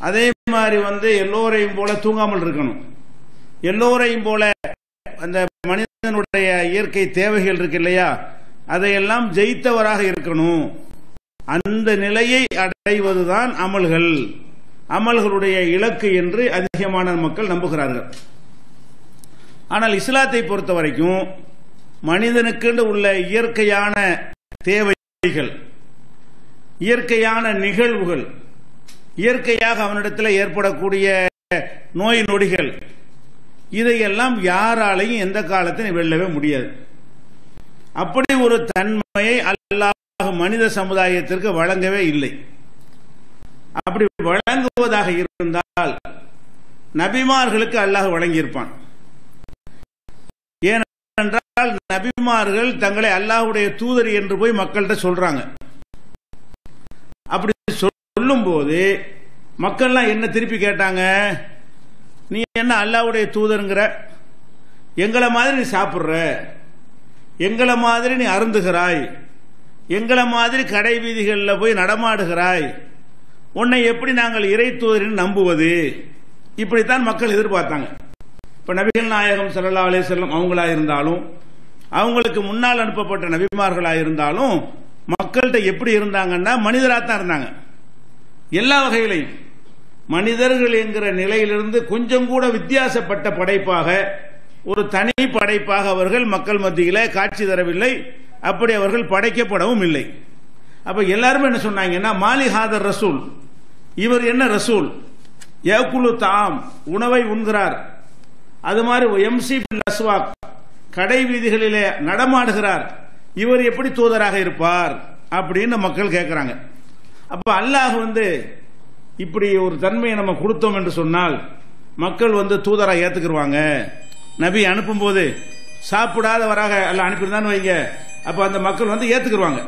அதே மாதிரி எல்லோரையும் போல தூங்காமல் இருக்கணும். எல்லோரையும் போல அந்த மனிதனுடைய இயற்கை தேவைகள் இருக்கு இல்லையா, அதையெல்லாம் ஜெயித்தவராக இருக்கணும். அந்த நிலையை அடைவதுதான் அமல்களுடைய இலக்கு என்று அதிகமான மக்கள் நம்புகிறார்கள். ஆனால் இஸ்லாத்தை பொறுத்த வரைக்கும் மனிதனுக்கு உள்ள இயற்கையான தேவைகள், இயற்கையான நிகழ்வுகள், இயற்கையாக அவனிடத்தில் ஏற்படக்கூடிய நோய் நொடிகள், இதையெல்லாம் யாராலையும் எந்த காலத்தையும் வெல்லவே முடியாது. அப்படி ஒரு தன்மையை அல்லாஹ் மனித சமுதாயத்திற்கு வழங்கவே இல்லை. அப்படி வழங்குவதாக இருந்தால் நபிமார்களுக்கு அல்லாஹ் வழங்கியிருப்பான். ஏனென்றால் நபிமார்கள் தங்களை அல்லாஹ்வுடைய தூதர் என்று போய் மக்கள்கிட்ட சொல்றாங்க. அப்படி சொல்லும் போது மக்கள்லாம் என்ன திருப்பி கேட்டாங்க, நீ என்ன அல்லாஹ்வுடைய தூதர்ங்கிற, எங்களை மாதிரி நீ சாப்பிடுற, எங்களை மாதிரி நீ அருந்துகிறாய், எங்களை மாதிரி கடை வீதிகளில் போய் நடமாடுகிறாய், உன்னை எப்படி நாங்கள் இறை தூதரின் நம்புவது? இப்படித்தான் மக்கள் எதிர்பார்த்தாங்க. இப்ப நபிகள் நாயகம் ஸல்லல்லாஹு அலைஹி வஸல்லம் அவங்களா இருந்தாலும், அவங்களுக்கு முன்னால் அனுப்பப்பட்ட நபிமார்களா இருந்தாலும் மக்கள்கிட்ட எப்படி இருந்தாங்கன்னா மனிதராகத்தான் இருந்தாங்க. எல்லா வகையிலையும் மனிதர்கள் என்கிற நிலையிலிருந்து கொஞ்சம் கூட வித்தியாசப்பட்ட படைப்பாக, ஒரு தனி படைப்பாக அவர்கள் மக்கள் மத்தியில காட்சி தரவில்லை. அப்படி அவர்கள் படைக்கப்படவும் இல்லை. அப்ப எல்லாருமே என்ன சொன்னாங்கன்னா, மாலிஹாதர் ரசூல், இவர் என்ன ரசூல், யகுலு தாம், உணவை உண்கிறார், அது மாதிரி எம்சி பில் அஸ்வாக், கடை வீதிகளிலே நடமாடுகிறார், இவர் எப்படி தூதராக இருப்பார் அப்படின்னு மக்கள் கேட்கிறாங்க. அப்ப அல்லாஹ் இப்படி ஒரு தன்மையை நம்ம கொடுத்தோம் என்று சொன்னால் மக்கள் தூதராக ஏத்துக்குருவாங்க. நபி அனுப்பும் போது சாப்பிடாதவராக அல்லாஹ் அனுப்பியிருந்தான்னு வைங்க, அப்ப அந்த மக்கள் ஏத்துக்குருவாங்க.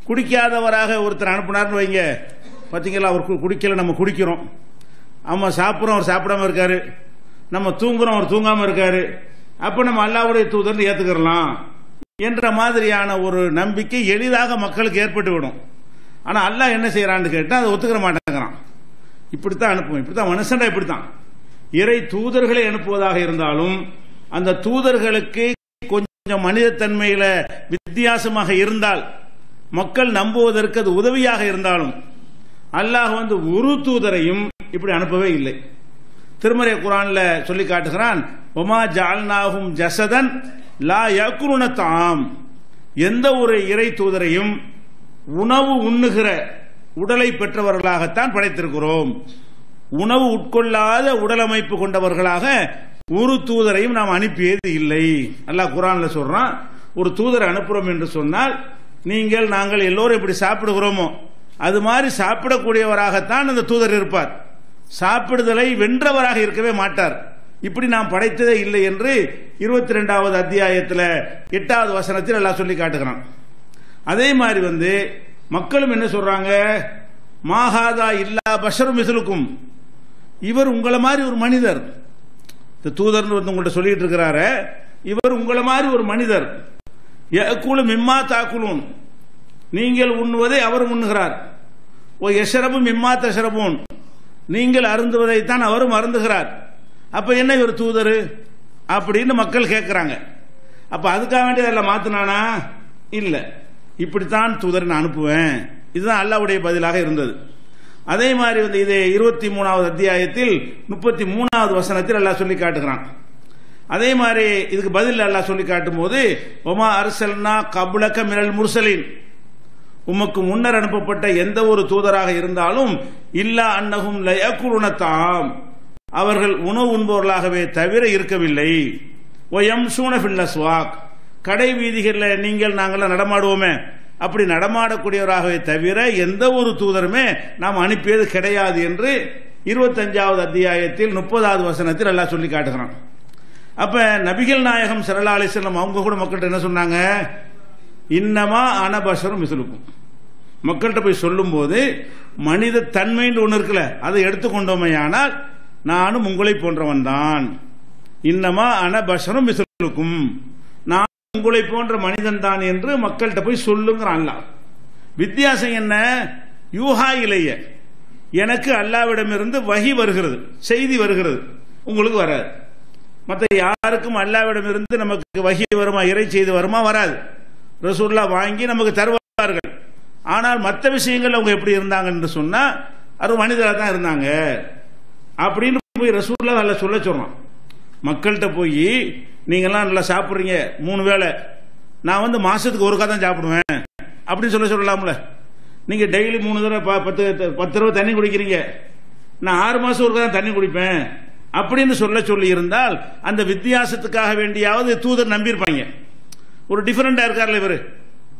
குடிக்காதவராக ஒருத்தர் அனுப்பினார்னு வைங்க, பாத்தீங்களா அவர் குடிக்கல, நம்ம குடிக்கிறோம், ஆமா சாப்பிடுறோம் அவர் சாப்பிடாம இருக்காரு, நம்ம தூங்குறோம் அவர் தூங்காம இருக்காரு, அப்ப நம்ம அல்லாஹ்வுடைய தூதர்னு ஏத்துக்கிறலாம் என்ற மாதிரியான ஒரு நம்பிக்கை எளிதாக மக்களுக்கு ஏற்பட்டு விடும். ஆனா அல்லாஹ் என்ன செய்யறான்னு கேட்டா அதை ஒத்துக்கிற மாட்டேங்கிறான். இப்படித்தான் அனுப்புவோம், இப்படித்தான் மனுஷன்டா, இப்படித்தான் இறை தூதர்களை அனுப்புவதாக இருந்தாலும் அந்த தூதர்களுக்கு கொஞ்சம் மனித தன்மையில வித்தியாசமாக இருந்தால், மக்கள் நம்புவதற்கு அது உதவியாக இருந்தாலும் அல்லாஹ் ஒரு தூதரையும் இப்படி அனுப்பவே இல்லை. திருமறை குர்ஆன்ல சொல்லி காட்டுகிறான், ஒமா ஜஅல்நாஹும் ஜஸதன் லா யகுலுன தாம், எந்த ஒரு இறை தூதரையும் உணவு உண்ணுகிற உடலை பெற்றவர்களாகத்தான் படைத்திருக்கிறோம், உணவு உட்கொள்ளாத உடல் அமைப்பு கொண்டவர்களாக ஒரு தூதரையும் நாம் அனுப்பியது இல்லை. அல்லாஹ் குர்ஆன்ல சொல்றான், ஒரு தூதரை அனுப்புறோம் என்று சொன்னால் நாங்கள் எல்லோரும் இப்படி சாப்பிடுகிறோமோ அது மாதிரி சாப்பிடக்கூடியவராகத்தான் அந்த தூதர் இருப்பார், சாப்பிடுதலை வென்றவராக இருக்கவே மாட்டார். இப்படி நாம் படைத்ததே இல்லை என்று 22வது அத்தியாயத்தில் 8வது வசனத்தில் அல்லாஹ் சொல்லி காட்டுகிறான். அதே மாதிரி மக்களும் என்ன சொல்றாங்க, மாஹாதா இல்லா பஷரும் மிஸ்லுக்கும், இவர் உங்களை மாதிரி ஒரு மனிதர், தூதர் உங்கள்கிட்ட சொல்லிட்டு இருக்கிறாரு, இவர் உங்களை மாதிரி ஒரு மனிதர், யகுலு மிம்மா தாக்குலூன், நீங்கள் உண்ணுவதை அவர் உண்ணுகிறார், ஓ யஷ்ரபு மிம்மா தஷ்ரபூன், நீங்கள் அருந்துவதைத்தான் அவரும் அருந்துகிறார், அப்ப என்ன இவர் தூதர் அப்படின்னு மக்கள் கேட்கிறாங்க. அப்ப அதுக்காக வேண்டிய அதில் மாத்தினானா? இல்ல, இப்படித்தான் தூதர் நான் அனுப்புவேன், இதுதான் அல்லாஹ்வுடைய பதிலாக இருந்தது. அதே மாதிரி இதே 23வது அத்தியாயத்தில் 33வது வசனத்தில் அல்லாஹ் சொல்லி காட்டுகிறான். அதே மாதிரி இதுக்கு பதில் அல்லாஹ் சொல்லி காட்டும் போது, ஒமா அர்சல்னா கப்லக மினல் முர்சலின், உமக்கு முன்னர் அனுப்பப்பட்ட எந்த ஒரு தூதராக இருந்தாலும் இல்லா அன்னஹும் லயகுலுன தாம், அவர்கள் உணவு உண்பவர்களாகவே தவிர இருக்கவில்லை. வயம்ஷூன ஃபில் அஸ்வாக், கடை வீதிகளில் நாங்கள் நடமாடுவோமே அப்படி நடமாடக்கூடியவராகவே தவிர எந்த ஒரு தூதருமே நாம் அனுப்பியது கிடையாது என்று 25வது அத்தியாயத்தில் 30வது வசனத்தில் அல்லாஹ் சொல்லி காட்டுகிறான். அப்ப நபிகள் நாயகம் ஸல்லல்லாஹு அலைஹி வஸல்லம் அவங்க கூட மக்கள்கிட்ட என்ன சொன்னாங்க, இன்னமா அனபஷரும் மிஸ்லுக்கும், மக்கள்கிட்ட போய் சொல்லும் போது மனித தன்மைன்னு ஒன்று இருக்குல்ல, அதை எடுத்துக்கொண்டோமையானால் நானும் உங்களை போன்றவன் தான், இன்னமா அனபஷரும் மிஸ்லுக்கும், நான் உங்களை போன்ற மனிதன் தான் என்று மக்கள்கிட்ட போய் சொல்லுங்கிறான். வித்தியாசம் என்ன, யூஹா இலைய, எனக்கு அல்லாஹ்விடமிருந்து வஹி வருகிறது, செய்தி வருகிறது, உங்களுக்கு வராது. மற்ற யாருக்கும் அல்லாஹ்விடமிருந்து நமக்கு வஹி வருமா, இறை செய்தி வருமா? வராது. ரசூலுல்லாஹ் வாங்கி நமக்கு தருவார்கள். ஆனால் மற்ற விஷயங்கள் அவங்க எப்படி இருந்தாங்கன்னு சொன்னா அது மனிதராக தான் இருந்தாங்க அப்படின்னு போய் ரசூலுல்லாஹ் நல்லா சொல்றான். மக்கள்கிட்ட போய் நீங்கெல்லாம் நல்லா சாப்பிட்றீங்க 3 வேளை, நான் வந்து மாசத்துக்கு ஒருக்கா தான் சாப்பிடுவேன் அப்படின்னு சொல்லலாம்ல. நீங்க டெய்லி 3 தடவை 10 தடவை தண்ணி குடிக்கிறீங்க, நான் 6 மாசம் ஒருக்கா தான் தண்ணி குடிப்பேன் அப்படின்னு சொல்லி இருந்தால் அந்த வித்தியாசத்துக்காக வேண்டியாவது தூதர் நம்பியிருப்பாங்க. ஒரு டிஃபரெண்டா இருக்கார்ல இவர்,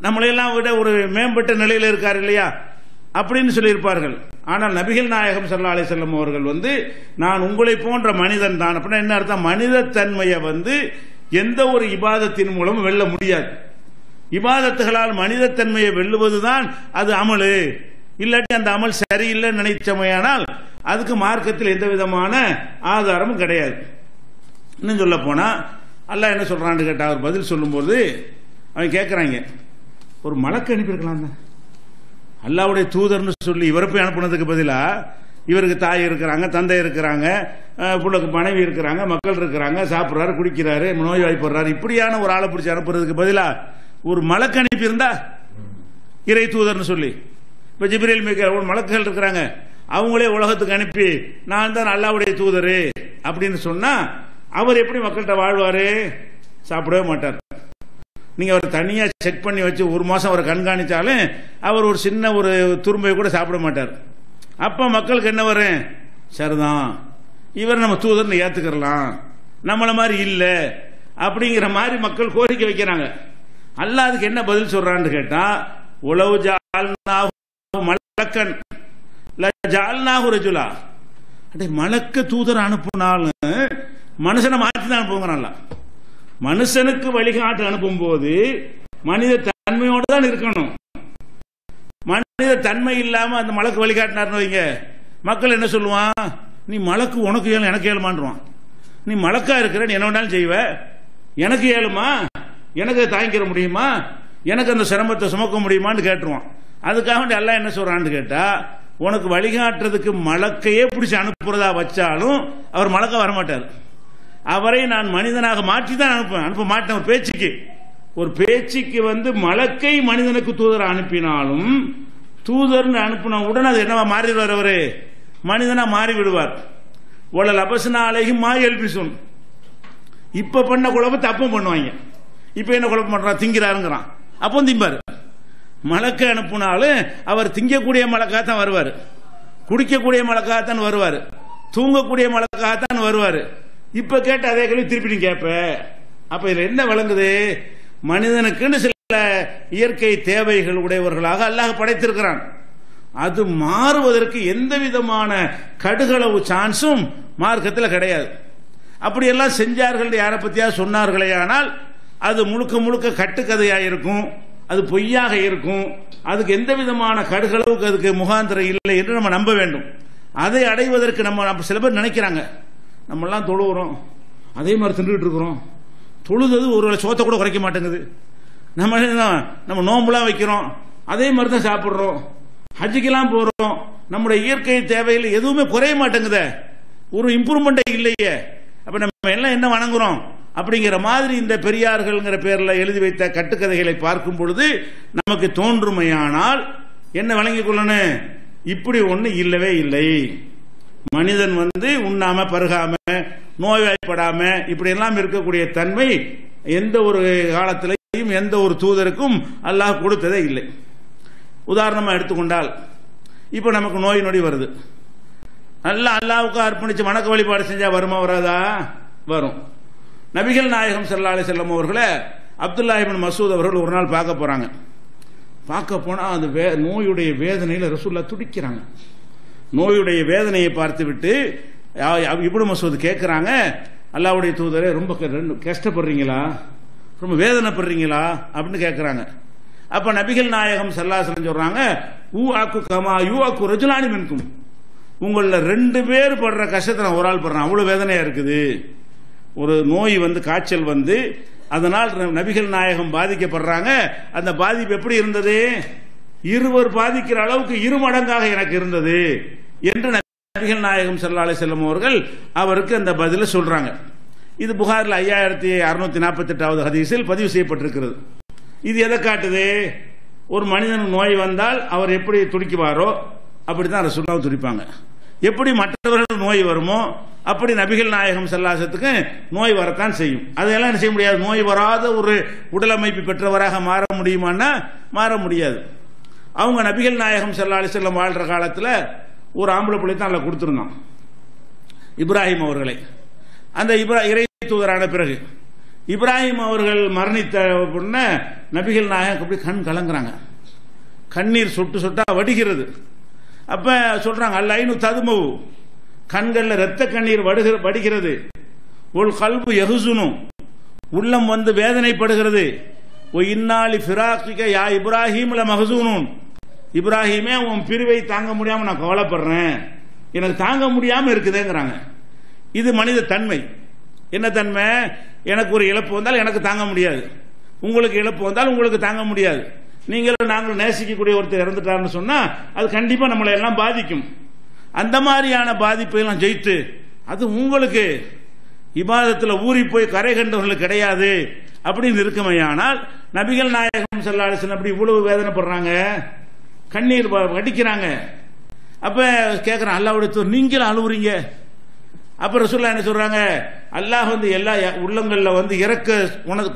நம்மளையெல்லாம் விட ஒரு மேம்பட்ட நிலையில் இருக்கார் இல்லையா அப்படின்னு சொல்லியிருப்பார்கள். ஆனால் நபிகள் நாயகம் ஸல்லல்லாஹு அலைஹி வஸல்லம் அவர்கள் வந்து நான் உங்களை போன்ற மனிதன் தான். அப்படின்னா என்ன அர்த்தம்? மனித தன்மையை வந்து எந்த ஒரு இபாதத்தின் மூலமும் வெல்ல முடியாது. இபாதத்துகளால் மனித தன்மையை வெல்லுவதுதான் அது அமலு. இல்லாட்டி அந்த அமல் சரியில்லைன்னு நினைச்சமையானால் அதுக்கு மார்க்கத்தில் எந்த விதமான ஆதாரமும் கிடையாது. இன்னும் சொல்ல போனா அல்லாஹ் என்ன சொல்றான்னு கேட்டா அவர் பதில் சொல்லும்போது அவங்க கேட்கறாங்க, ஒரு மலக்கு அனுப்பியிருக்கலாம் தான், அல்லாஹ்வுடைய தூதர்னு சொல்லி இவரை போய் அனுப்புனதுக்கு பதிலா இவருக்கு தாய் இருக்கிறாங்க, தந்தை இருக்கிறாங்க, புள்ளக்கு மனைவி இருக்கிறாங்க, மக்கள் இருக்கிறாங்க, சாப்பிட்றாரு, குடிக்கிறாரு, நோய் வாய்ப்படுறாரு, இப்படியான ஒரு ஆளை பிடிச்சி அனுப்புறதுக்கு பதிலா ஒரு மலக்கு அனுப்பியிருந்தா இறை தூதர்னு சொல்லி, இப்ப ஜிப்ரீல் மீகாயில் மலக்குகள் இருக்கிறாங்க, அவங்களே உலகத்துக்கு அனுப்பி நான் தான் அல்லாஹ்வுடைய தூதரு அப்படின்னு சொன்னா அவர் எப்படி மக்கள்கிட்ட வாழ்வாரு? சாப்பிடவே மாட்டார். நீங்க அவர் தனியா செக் பண்ணி வச்சு 1 மாசம் அவரை கண்காணிச்சாலும் அவர் ஒரு சின்ன ஒரு துரும்பை கூட சாப்பிட மாட்டார். அப்ப மக்களுக்கு என்ன வரும்? சரிதான், இவர் நம்ம தூதர்னு ஏத்துக்கலாம், நம்மள மாதிரி இல்ல அப்படிங்கிற மாதிரி மக்கள் கோரிக்கை வைக்கிறாங்க. அல்லாஹ் அதுக்கு என்ன பதில் சொல்றான்னு கேட்டா, உலவு ஜஅல்நாஹு மலக்கன் லஜஅல்நாஹு ரஜுலா. அடே மலக்க தூதர் அனுப்புனாலும் மனுஷனை மாற்றி தான் அனுப்புங்கிறான்ல. மனுஷனுக்கு வழிகாட்டு அனுப்பும் போது மனித தன்மையோடு தான் இருக்கணும். மனித தன்மை இல்லாம அந்த மலக்கு வழிகாட்டினார்னு வைங்க, மக்கள் என்ன சொல்லுவான்? நீ மலக்கு உனக்கு ஏழும் எனக்கு ஏழுமான்றான். நீ மலக்கா இருக்கிற, நீ என்ன வேணாலும் செய்வ, எனக்கு ஏழுமா, எனக்கு தாங்கிக்கிற முடியுமா, எனக்கு அந்த சிரமத்தை சுமக்க முடியுமான்னு கேட்டுருவான். அதுக்காக அல்லாஹ் என்ன சொல்றான்னு கேட்டா, உனக்கு வழிகாட்டுறதுக்கு மலக்கையே பிடிச்சி அனுப்புறதா வச்சாலும் அவர் மலக்க வரமாட்டார். அவரை நான் மனிதனாக மாற்றி தான் அனுப்ப மாட்டேன். ஒரு பேச்சுக்கு வந்து மலக்கை மனிதனுக்கு தூதரை அனுப்பினாலும் தூதர்னு அனுப்பின உடனே அது என்னவா மாறிடுவார்? அவரு மனிதனா மாறி விடுவார். ஒலல் அபஸ்னா அலைஹிம் மா யல்பிசுன். இப்ப பண்ண குழப்பத்தை அப்பவும் பண்ணுவாங்க. இப்ப என்ன குழப்பம் பண்றான்? திங்கிறாருங்கிறான், அப்போ திம்பாரு. மலக்கை அனுப்புனாலும் அவர் திங்கக்கூடிய மலக்காத்தான் வருவார், குடிக்கக்கூடிய மலக்காத்தான் வருவார், தூங்கக்கூடிய மலக்காத்தான் வருவார். இப்ப கேட்ட அதே கேள்வி திருப்பி நீ கேட்ப. அப்ப இதுல என்ன விளங்குது? மனிதனுக்குன்னு சில இயற்கை தேவைகள் உடையவர்களாக அல்லாஹ் படைத்திருக்கிறான். அது மாறுவதற்கு எந்த விதமான கடுகளவு சான்ஸும் மார்க்கத்தில் கிடையாது. அப்படியெல்லாம் செஞ்சார்கள் யாரை பத்தியா சொன்னார்களே ஆனால் அது முழுக்க முழுக்க கட்டுக்கதையா இருக்கும், அது பொய்யாக இருக்கும். அதுக்கு எந்த விதமான கடுகளவுக்கு அதுக்கு முகாந்திரம் இல்லை என்று நம்ம நம்ப வேண்டும். அதை அடைவதற்கு நம்ம சில பேர் நினைக்கிறாங்க, நம்மெல்லாம் தொழுகிறோம், அதே மாதிரி தின்றுட்டு இருக்கிறோம், தொழுது ஒரு சோத்தை கூட குறைக்க மாட்டேங்குது, நம்ம நோம்புலாம் வைக்கிறோம், அதே மாதிரி தான் சாப்பிட்றோம், ஹஜ்ஜுக்கெல்லாம் போறோம், நம்முடைய இயற்கை தேவையில் எதுவுமே குறைய மாட்டேங்குத, ஒரு இம்ப்ரூவ்மெண்டே இல்லையே, அப்ப நம்ம எல்லாம் என்ன வணங்குறோம் அப்படிங்கிற மாதிரி இந்த பெரியார்கள்ங்கிற பேரில் எழுதி வைத்த கட்டுக்கதைகளை பார்க்கும் பொழுது நமக்கு தோன்றுமையானால் என்ன வழங்கிக் கொள்ளணும்? இப்படி ஒண்ணு இல்லவே இல்லை. மனிதன் வந்து உண்ணாம பருகாம நோய்வாய்ப்படாம இப்படி எல்லாம் இருக்கக்கூடிய தன்மை எந்த ஒரு காலத்திலையும் எந்த ஒரு தூதருக்கும் அல்லாஹ் கொடுத்ததே இல்லை. உதாரணமா எடுத்துக்கொண்டால் இப்ப நமக்கு நோய் நொடி வருது, நல்லா அல்லாஹ்வுக்கு அர்ப்பணிச்சு வணக்க வழிபாடு செஞ்சா வருமா வராதா? வரும். நபிகள் நாயகம் ஸல்லல்லாஹு அலைஹி வஸல்லம் அவர்களை அப்துல்லாஹ் இப்னு மஸ்ஊத் அவர்கள் ஒரு நாள் பார்க்க போறாங்க. பார்க்க போனா அந்த நோயுடைய வேதனையில் ரசூலுல்லாஹ் துடிக்கிறாங்க. நோயுடைய வேதனையை பார்த்து விட்டு இப்னு மஸ்ஊத் கேட்கிறாங்க, அல்லாஹ்வுடைய தூதரே ரொம்ப கஷ்டப்படுறீங்களா, ரொம்ப வேதனைப்படுறீங்களா அப்படின்னு கேட்கிறாங்க. அப்ப நபிகள் நாயகம் ஸல்லல்லாஹு அலைஹி வஸல்லம் சொல்றாங்க, ஊ ஆக்கு கமா யூ ஆக்கு ரஜுலானி மின்கும். உங்கள 2 பேர் படுற கஷ்டத்தை நான் ஒரு ஆள் படுறேன், அவ்வளவு வேதனையா இருக்குது. ஒரு நோய் வந்து காய்ச்சல் வந்து அதனால் நபிகள் நாயகம் பாதிக்கப்படுறாங்க. அந்த பாதிப்பு எப்படி இருந்தது? இருவர் பாதிக்கிற அளவுக்கு 2 மடங்காக எனக்கு இருந்தது என்று நபிகள் நாயகம் ஸல்லல்லாஹு அலைஹி வஸல்லம் அவர்கள் அவருக்கு அந்த பதில சொல்றாங்க. இது புகாரில் 5648வது ஹதீஸில் பதிவு செய்யப்பட்டிருக்கிறது. இது எதை காட்டுது? ஒரு மனிதனுக்கு நோய் வந்தால் அவர் எப்படி துடிக்குவாரோ அப்படித்தான் ரசூலுல்லாஹ் துடிப்பாங்க. எப்படி மற்றவர்கள் நோய் வருமோ அப்படி நபிகள் நாயகம் ஸல்லல்லாஹு அலைஹி வஸல்லத்துக்கு நோய் வரத்தான் செய்யும். அதெல்லாம் என்ன செய்ய முடியாது, நோய் வராத ஒரு உடலமைப்பு பெற்றவராக மாற முடியுமான்னா மாற முடியாது. அவங்க நபிகள் நாயகம் ஸல்லல்லாஹு அலைஹி வஸல்லம் வாழ்ற காலத்தில் ஒரு ஆம்பளை பிள்ளை தான் அதில் கொடுத்துருந்தான், இப்ராஹிம் அவர்களை. அந்த இறை தூதரான பிறகு இப்ராஹிம் அவர்கள் மரணித்த உடனே நபிகள் நாயகம் அப்படி கண் கலங்குறாங்க, கண்ணீர் சொட்டு சொட்டா வடிகிறது. அப்ப சொல்றாங்க, அல்லைனு ததுமவு, கண்கள்ல ரத்த கண்ணீர் வடிகிறது. ஒரு கல்பு யஹுசுனு, உள்ளம் வந்து வேதனைப்படுகிறது. ஓ இன்னாலி ஃபிராக்கிக யா இப்ராஹிம் ல மஹ்சூனுன், இப்ராஹிமே உன் பிரிவை தாங்க முடியாம நான் கவலைப்படுறேன், எனக்கு தாங்க முடியாம இருக்குதுங்கிறாங்க. இது மனித தன்மை. என்ன தன்மை? எனக்கு ஒரு இழப்பு வந்தால் எனக்கு தாங்க முடியாது, உங்களுக்கு இழப்பு வந்தால் உங்களுக்கு தாங்க முடியாது. நீங்களும் நாங்களும் நேசிக்கக்கூடிய ஒருத்தர் இறந்துட்டாருன்னு சொன்னா அது கண்டிப்பா நம்மளை எல்லாம் பாதிக்கும். அந்த மாதிரியான பாதிப்பை எல்லாம் ஜெயித்து அது உங்களுக்கு இபாதத்தில் ஊறி போய் கரை கண்டவர்களுக்கு கிடையாது அப்படின்னு இருக்குமையானால் நபிகள் நாயகம் ஸல்லல்லாஹு அலைஹி வஸல்லம் அப்படி இவ்வளவு வேதனைப்படுறாங்க, கண்ணீர் வடிக்கிறாங்க. அப்ப கேட்கிறான், அல்லாஹ்வுடைய நீங்களும் அழுவுறீங்க. அப்ப ரசூலுல்லாஹ் என்ன சொல்றாங்க, அல்லாஹ் வந்து எல்லா உள்ளங்கள்ல வந்து இறக்க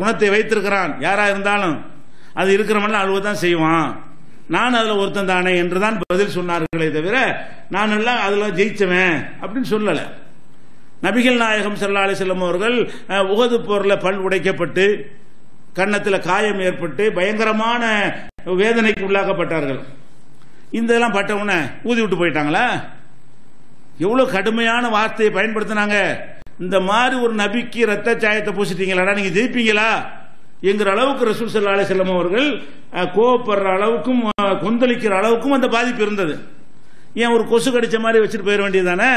குணத்தை வைத்திருக்கிறான், யாரா இருந்தாலும் அது இருக்கிறவன் அழுவதான் செய்வான், நான் அதுல ஒருத்தன் தானே என்றுதான் பதில் சொன்னார்களே தவிர நான் எல்லாம் அதுல ஜெயிச்சவன் அப்படின்னு சொல்லல. நபிகள் நாயகம் ஸல்லல்லாஹு அலைஹி வஸல்லம் அவர்கள் உஹது போர்ல பல் உடைக்கப்பட்டு கன்னத்தில் காயம் ஏற்பட்டு பயங்கரமான வேதனைக்கு உள்ளாக்கப்பட்டார்கள். இதெல்லாம் பட்டவுடனே ஊதி விட்டு போயிட்டாங்களா? எவ்வளவு கடுமையான வார்த்தையை பயன்படுத்தினாங்க. இந்த மாதிரி ஒரு நபிக்கு ரத்த சாயத்தை பூசிட்டீங்களா, நீங்க ஜெயிப்பீங்களா என்கிற அளவுக்கு ரசூல் ஸல்லல்லாஹு அலைஹி வஸல்லம் அவர்கள் கோபப்படுற அளவுக்கும் கொந்தளிக்கிற அளவுக்கும் அந்த பாதிப்பு இருந்தது. ஏன் ஒரு கொசு கடிச்ச மாதிரி வச்சுட்டு போயிட வேண்டியதானே?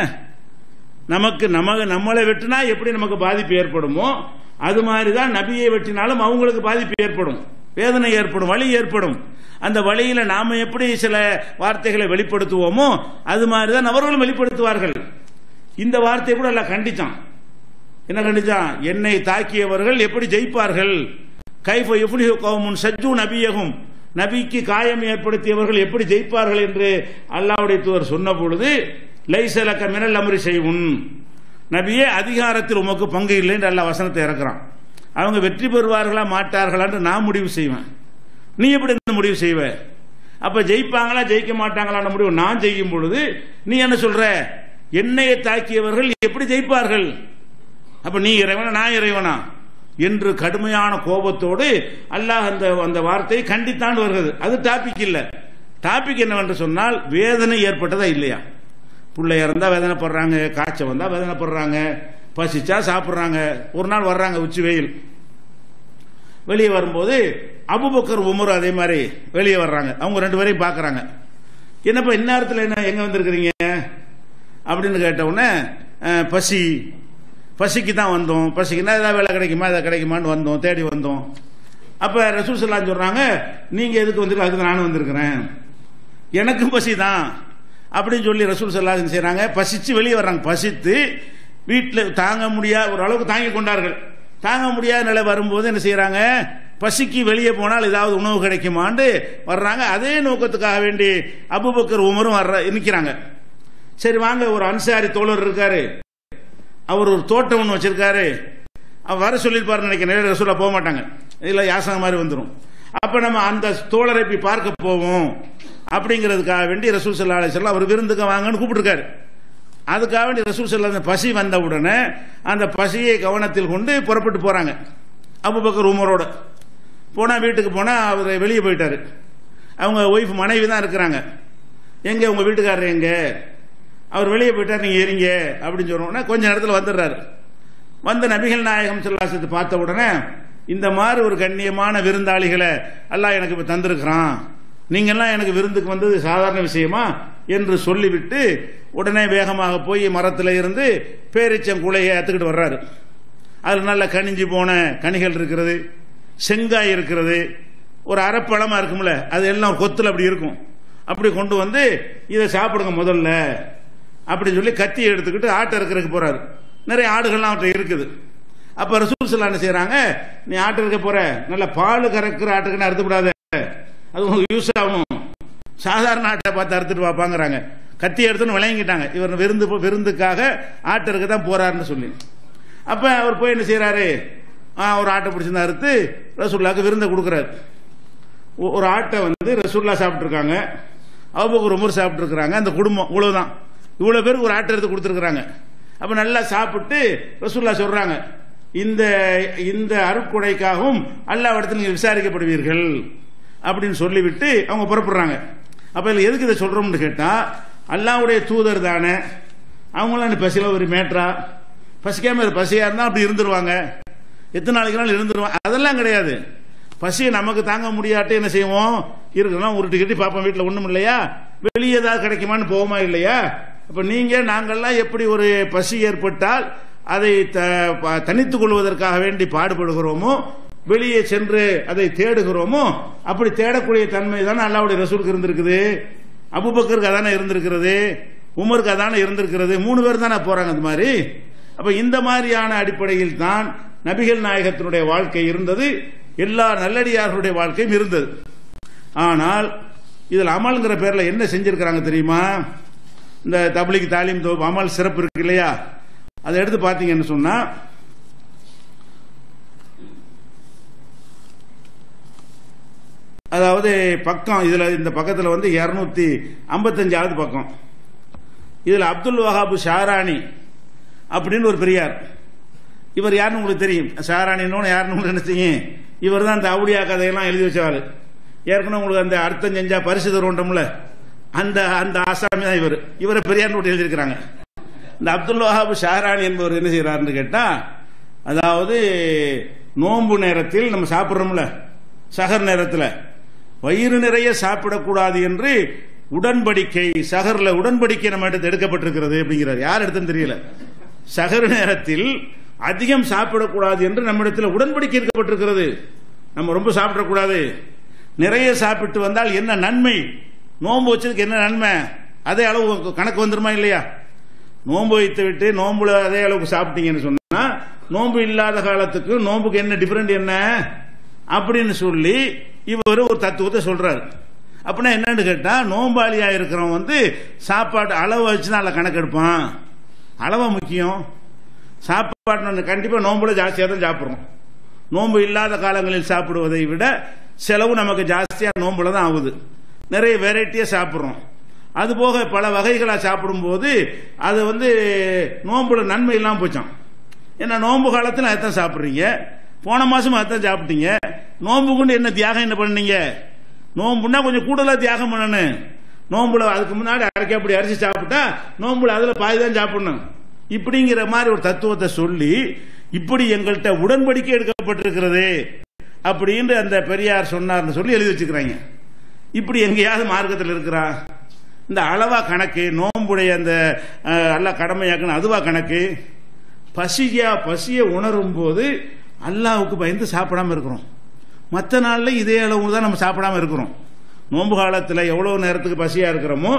நம்மளை வெட்டினா எப்படி நமக்கு பாதிப்பு ஏற்படுமோ அது மாதிரிதான் நபியை வெட்டினாலும் அவங்களுக்கு பாதிப்பு ஏற்படும், வேதனை ஏற்படும், வலி ஏற்படும். அந்த வழியில நாம எப்படி சில வார்த்தைகளை வெளிப்படுத்துவோமோ அது மாதிரிதான் அவர்களும் வெளிப்படுத்துவார்கள். இந்த வார்த்தையை கூட எல்லாம் கண்டிச்சான். என்ன கண்டிச்சான்? என்னை தாக்கியவர்கள் எப்படி ஜெயிப்பார்கள், கைஃப யுஃப்லிஹு கௌமுன் சஜ்ஜு நபியஹும், நபிக்கு காயம் ஏற்படுத்தியவர்கள் எப்படி ஜெயிப்பார்கள் என்று அல்லாஹ்வுடைய தூதர் சொன்ன பொழுது லைஸ லக மினல் அம்ரி ஷைஉன், நபியே அதிகாரத்தில் உமக்கு பங்கு இல்லை என்று அல்லாஹ் வசனத்தை இறக்குறான். அவங்க வெற்றி பெறுவார்களா மாட்டார்களா என்று நான் முடிவு செய்வேன், நீ எப்படி முடிவு செய்வ? அப்ப ஜெயிப்பாங்களா ஜெயிக்க மாட்டாங்களான்னு முடிவு நான் செய்யும் பொழுது நீ என்ன சொல்ற? என்னையை தாக்கியவர்கள் எப்படி ஜெயிப்பார்கள்? அப்ப நீ இறைவனா நான் இறைவனா என்று கடுமையான கோபத்தோடு அல்லாஹ் அந்த வார்த்தையை கண்டித்தான் வருகிறது. அது டாபிக் இல்ல. டாபிக் என்னவென்று சொன்னால் வேதனை ஏற்பட்டதா இல்லையா? பிள்ளை இறந்தா வேதனைப்படுறாங்க, காய்ச்சல் வந்தா வேதனைப்படுறாங்க, பசிச்சா சாப்பிட்றாங்க. ஒரு நாள் வர்றாங்க உச்சி வெயில், வெளியே வரும்போது அபூபக்கர் உமர் அதே மாதிரி வெளியே வர்றாங்க. அவங்க ரெண்டு பேரையும் பார்க்கறாங்க. என்னப்பா இந்நேரத்தில் என்ன எங்க வந்திருக்கிறீங்க அப்படின்னு கேட்ட உடனே பசிக்கு தான் வந்தோம், பசிக்குன்னா ஏதாவது வேலை கிடைக்குமா ஏதாவது கிடைக்குமான்னு வந்தோம், தேடி வந்தோம். அப்ப ரசூல் ஸல்லல்லாஹு அலைஹி வஸல்லம் சொல்றாங்க, நீங்க எதுக்கு வந்திருக்க? அதுக்கு நானும் வந்திருக்கிறேன், எனக்கும் பசி தான் அப்படின்னு சொல்லி ரசூல் ஸல்லல்லாஹு அலைஹி வஸல்லம் செய்றாங்க. பசிச்சு வெளியே வர்றாங்க. பசித்து வீட்டில் தாங்க முடியாத ஒரு அளவுக்கு தாங்கி கொண்டார்கள். தாங்க முடியாத நிலை வரும்போது என்ன செய்யறாங்க? பசிக்கு வெளியே போனால் ஏதாவது உணவு கிடைக்குமான்னு வர்றாங்க. அதே நோக்கத்துக்காக வேண்டி அபூபக்கர் உமரும் நிற்கிறாங்க. சரி வாங்க, ஒரு அன்சாரி தோழர் இருக்காரு, அவர் ஒரு தோட்டம் ஒன்று வச்சிருக்காரு, அவர் வர சொல்லியிருப்பாரு நினைக்கிறேன். ரசூலா போக மாட்டாங்க, இல்ல யாசகம் மாதிரி வந்துடும். அப்ப நம்ம அந்த தோழரை போய் பார்க்க போவோம் அப்படிங்கிறதுக்காக வேண்டி ரசூல் ஸல்லல்லாஹு அலைஹி வஸல்லம் அவர் விருந்துக்கு வாங்கன்னு கூப்பிட்டுருக்காரு. அதுக்காக வேண்டி ரசூல் ஸல்லல்லாஹு அலைஹி வஸல்லம் பசி வந்த உடனே அந்த பசியை கவனத்தில் கொண்டு புறப்பட்டு போறாங்க. அபூபக்கர் உமரோட போனா வீட்டுக்கு போனா அவர் வெளியே போயிட்டாரு. அவங்க ஒய்ஃப் மனைவி தான் இருக்கிறாங்க. எங்க உங்க வீட்டுக்காரர் எங்க? அவர் வெளியே போயிட்டார், நீங்க ஏறிங்க அப்படின்னு சொன்னோன்னா கொஞ்ச நேரத்தில் வந்துடுறாரு. வந்து நபிகள் நாயகம் ஸல்லல்லாஹு அலைஹி வஸல்லம் பார்த்த உடனே இந்த மாதிரி ஒரு கண்ணியமான விருந்தாளிகளை அல்லாஹ் எனக்கு இப்ப தந்திருக்கிறான், நீங்கெல்லாம் எனக்கு விருந்துக்கு வந்தது சாதாரண விஷயமா என்று சொல்லிவிட்டு உடனே வேகமாக போய் மரத்தில் இருந்து பேரிச்சங்குலையை ஏத்துக்கிட்டு வர்றாரு. அதில் நல்ல கனிஞ்சு போன கனிகள் இருக்கிறது, செங்காய் இருக்கிறது, ஒரு அரைப்பழமா இருக்கும்ல அது எல்லாம் கொத்துல அப்படி இருக்கும். அப்படி கொண்டு வந்து இதை சாப்பிடுங்க முதல்ல அப்படின்னு சொல்லி கத்தியை எடுத்துக்கிட்டு ஆட்டை இருக்கிறதுக்கு போறாரு. நிறைய ஆடுகள்லாம் அவர்கிட்ட இருக்குது. அப்ப ரசூல் ஸல்லல்லாஹு அலைஹி வஸல்லம் என்ன செய்யறாங்க, நீ ஆட்டு இருக்க போற, நல்ல பால் கறக்கிற ஆட்டுக்குன்னு அறுத்து விடாத, அது உங்களுக்கு யூஸ் ஆகும், சாதாரண ஆட்டை பார்த்து அறுத்துட்டு வாப்பாங்கிறாங்க. கத்தி எடுத்துன்னு விளங்கிட்டாங்க, இவர் விருந்துக்காக ஆட்டை இருக்க தான் போறாருன்னு சொல்லி. அப்ப அவர் போய் என்ன செய்யறாரு, ஒரு ஆட்டை பிடிச்சிருந்தா அறுத்து ரசூலுல்லாஹ்க்கு விருந்தை கொடுக்குறாரு. ஒரு ஆட்டை ரசூலுல்லாஹ் சாப்பிட்டு இருக்காங்க, அபூபக்கர் உமர் சாப்பிட்டு இருக்கிறாங்க, அந்த குடும்பம் இவ்வளவுதான், இவ்வளவு பேருக்கு ஒரு ஆட்டை எடுத்து கொடுத்துருக்காங்க. அப்ப நல்லா சாப்பிட்டு ரசூலுல்லாஹ் சொல்றாங்க, இந்த இந்த அருட்கொடைக்காகவும் அல்லாஹ்விடத்தில் நீங்கள் விசாரிக்கப்படுவீர்கள் அப்படின்னு சொல்லிவிட்டு அவங்க புறப்படுறாங்க. அப்ப இதுல எதுக்கு இதை சொல்றோம்னு கேட்டா, அல்லாஹ்வுடைய தூதர் தானே, அவங்களாம் பசியில ஒரு மேட்ரா, பசிக்காம பசியா இருந்தா அப்படி இருந்துருவாங்க, எத்தனை நாளைக்கு இருந்துருவாங்க, அதெல்லாம் கிடையாது. பசியை நமக்கு தாங்க முடியாட்டு என்ன செய்வோம், இருக்கலாம் உருட்டி கட்டி பார்ப்போம், வீட்டில் ஒண்ணும் இல்லையா, வெளியே ஏதாவது கிடைக்குமான்னு போவோமா இல்லையா. அப்ப நீங்க நாங்கள்லாம் எப்படி ஒரு பசி ஏற்பட்டால் அதை தனித்துக் கொள்வதற்காக வேண்டி பாடுபடுகிறோமோ, வெளியே சென்று அதை தேடுகிறோமோ, அப்படி தேடக்கூடிய தன்மை தானே அல்லாஹ்வுடைய ரசூலுக்கு இருந்திருக்குது, அபூபக்கருக்கு அதானே இருந்திருக்கிறது, உமருக்கு அதானே இருந்திருக்கிறது, 3 பேர் தானே போறாங்க அந்த மாதிரி. அப்ப இந்த மாதிரியான அடிப்படையில் தான் நபிகள் நாயகத்தினுடைய வாழ்க்கை இருந்தது, எல்லா நல்லடியார்களுடைய வாழ்க்கையும் இருந்தது. ஆனால் இதில் அமல்ங்கிற பேர்ல என்ன செஞ்சிருக்கிறாங்க தெரியுமா, இந்த தப்லீக் தாலீம் அமல் சிறப்பு இருக்கு இல்லையா, அதை எடுத்து பார்த்தீங்கன்னு சொன்னா அதாவது பக்கம் இதுல இந்த பக்கத்தில் 255வது பக்கம். இதுல அப்துல் வஹாப் ஷாரானி அப்படின்னு ஒரு பெரியார், இவர் யாருன்னு உங்களுக்கு தெரியும், ஷாரானின்னு யாருன்னு உங்களுக்கு என்ன செய்யும், இவர் தான் இந்த அவுலியா கதையெல்லாம் எழுதி வச்சவாரு. ஏற்கனவே உங்களுக்கு அந்த அர்த்தம் செஞ்சா பரிசு தருவோம்ல, அந்த அந்த ஆசாமி தான் இவர், இவரை பெரியார் நோட்டு எழுதியிருக்கிறாங்க. இந்த அப்துல் வஹாப் ஷாரானி என்பவர் என்ன செய்யறாருன்னு கேட்டா, அதாவது நோன்பு நேரத்தில் நம்ம சாப்பிட்றோம்ல, சஹர் நேரத்தில் வயிறு நிறைய சாப்பிடக்கூடாது என்று உடன்படிக்கை, சஹர்ல உடன்படிக்கை நம்ம எடுத்து எடுக்கப்பட்டிருக்கிறது அப்படிங்கிறார். யார் எடுத்துன்னு தெரியல. சஹர் நேரத்தில் அதிகம் சாப்பிடக்கூடாது என்று நம்மிடத்தில் உடன்படிக்கை எடுக்கப்பட்டிருக்கிறது. நம்ம ரொம்ப சாப்பிடக்கூடாது, நிறைய சாப்பிட்டு வந்தால் என்ன நன்மை, நோன்பு வச்சதுக்கு என்ன நன்மை, அதே அளவு கணக்கு வந்துருமா இல்லையா. நோன்பு வைத்து விட்டு நோன்புல அதே அளவுக்கு சாப்பிட்டீங்கன்னு சொன்னா நோன்பு இல்லாத காலத்துக்கு நோன்புக்கு என்ன டிஃபரெண்ட் என்ன அப்படின்னு சொல்லி இவர் ஒரு தத்துவத்தை சொல்றாரு. அப்படின்னா என்னன்னு கேட்டா, நோம்பாளியா இருக்கிறவன் சாப்பாடு அளவு வச்சுதான் அதில் கணக்கெடுப்பான். அளவா முக்கியம், சாப்பாடு கண்டிப்பா நோம்புல ஜாஸ்தியா தான் சாப்பிடுறோம். நோன்பு இல்லாத காலங்களில் சாப்பிடுவதை விட செலவு நமக்கு ஜாஸ்தியா நோம்புல தான் ஆகுது, நிறைய வெரைட்டியா சாப்பிடுறோம். அது போக பல வகைகளா சாப்பிடும் போது அது நோம்புல நன்மை இல்லாம போச்சான். ஏன்னா நோன்பு காலத்தில் அதான் சாப்பிடுறீங்க, போன மாசம் அதான் சாப்பிட்டீங்க, நோன்பு கொண்டு என்ன தியாகம் என்ன பண்ணீங்க, நோம்புனா கொஞ்சம் கூடுதலா தியாகம் பண்ணணும். நோம்புல அதுக்கு முன்னாடி அரைக்கப்படி அரிசி சாப்பிட்டா நோம்புல அதுல பாதி தான் சாப்பிடணும். இப்படிங்கிற மாதிரி ஒரு தத்துவத்தை சொல்லி இப்படி எங்கள்கிட்ட உடன்படிக்கை எடுக்கப்பட்டிருக்கிறது அப்படின்னு அந்த பெரியார் சொன்னார்னு சொல்லி எழுதி வச்சுக்கிறாங்க. இப்படி எங்கேயாவது மார்க்கத்தில் இருக்கிறா? இந்த அளவா கணக்கு, நோம்புடைய அந்த அல்லாஹ் கடமையாக்கணும் அதுவா கணக்கு. பசியை உணரும் போது அல்லாஹ்வுக்கு பயந்து சாப்பிடாம இருக்கிறோம், மற்ற நாளில் இதே அளவு தான் நம்ம சாப்பிடாம இருக்கிறோம். நோன்பு காலத்தில் எவ்வளவு நேரத்துக்கு பசியா இருக்கிறோமோ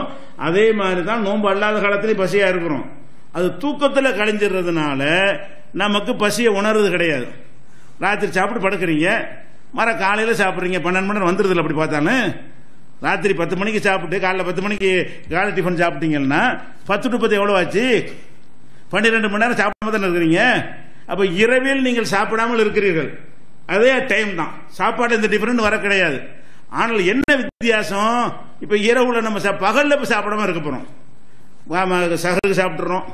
அதே மாதிரி தான் நோன்பு அல்லாத காலத்திலையும் பசியா இருக்கிறோம். அது தூக்கத்தில் கழிஞ்சிடுறதுனால நமக்கு பசியை உணர்றது கிடையாது. ராத்திரி சாப்பிட்டு படுக்கிறீங்க, காலையில் சாப்பிட்றீங்க, 12 மணி நேரம் வந்துடுது. அப்படி பார்த்தானே ராத்திரி 10 மணிக்கு சாப்பிட்டு காலையில் 10 மணிக்கு காலை டிஃபன் சாப்பிட்டீங்கன்னா 10 to 10 எவ்வளோ ஆச்சு? 12 மணி நேரம் சாப்பிடாம தானே இருக்கிறீங்க. அப்ப இரவில் நீங்கள் சாப்பிடாமல் இருக்கிறீர்கள், அதே டைம் தான். சாப்பாடு இந்த டிஃபரெண்ட் வர கிடையாது. ஆனால் என்ன வித்தியாசம், இப்ப இரவுல நம்ம பகல்ல சாப்பிடாம இருக்க போறோம், சகருக்கு சாப்பிட்டுறோம்,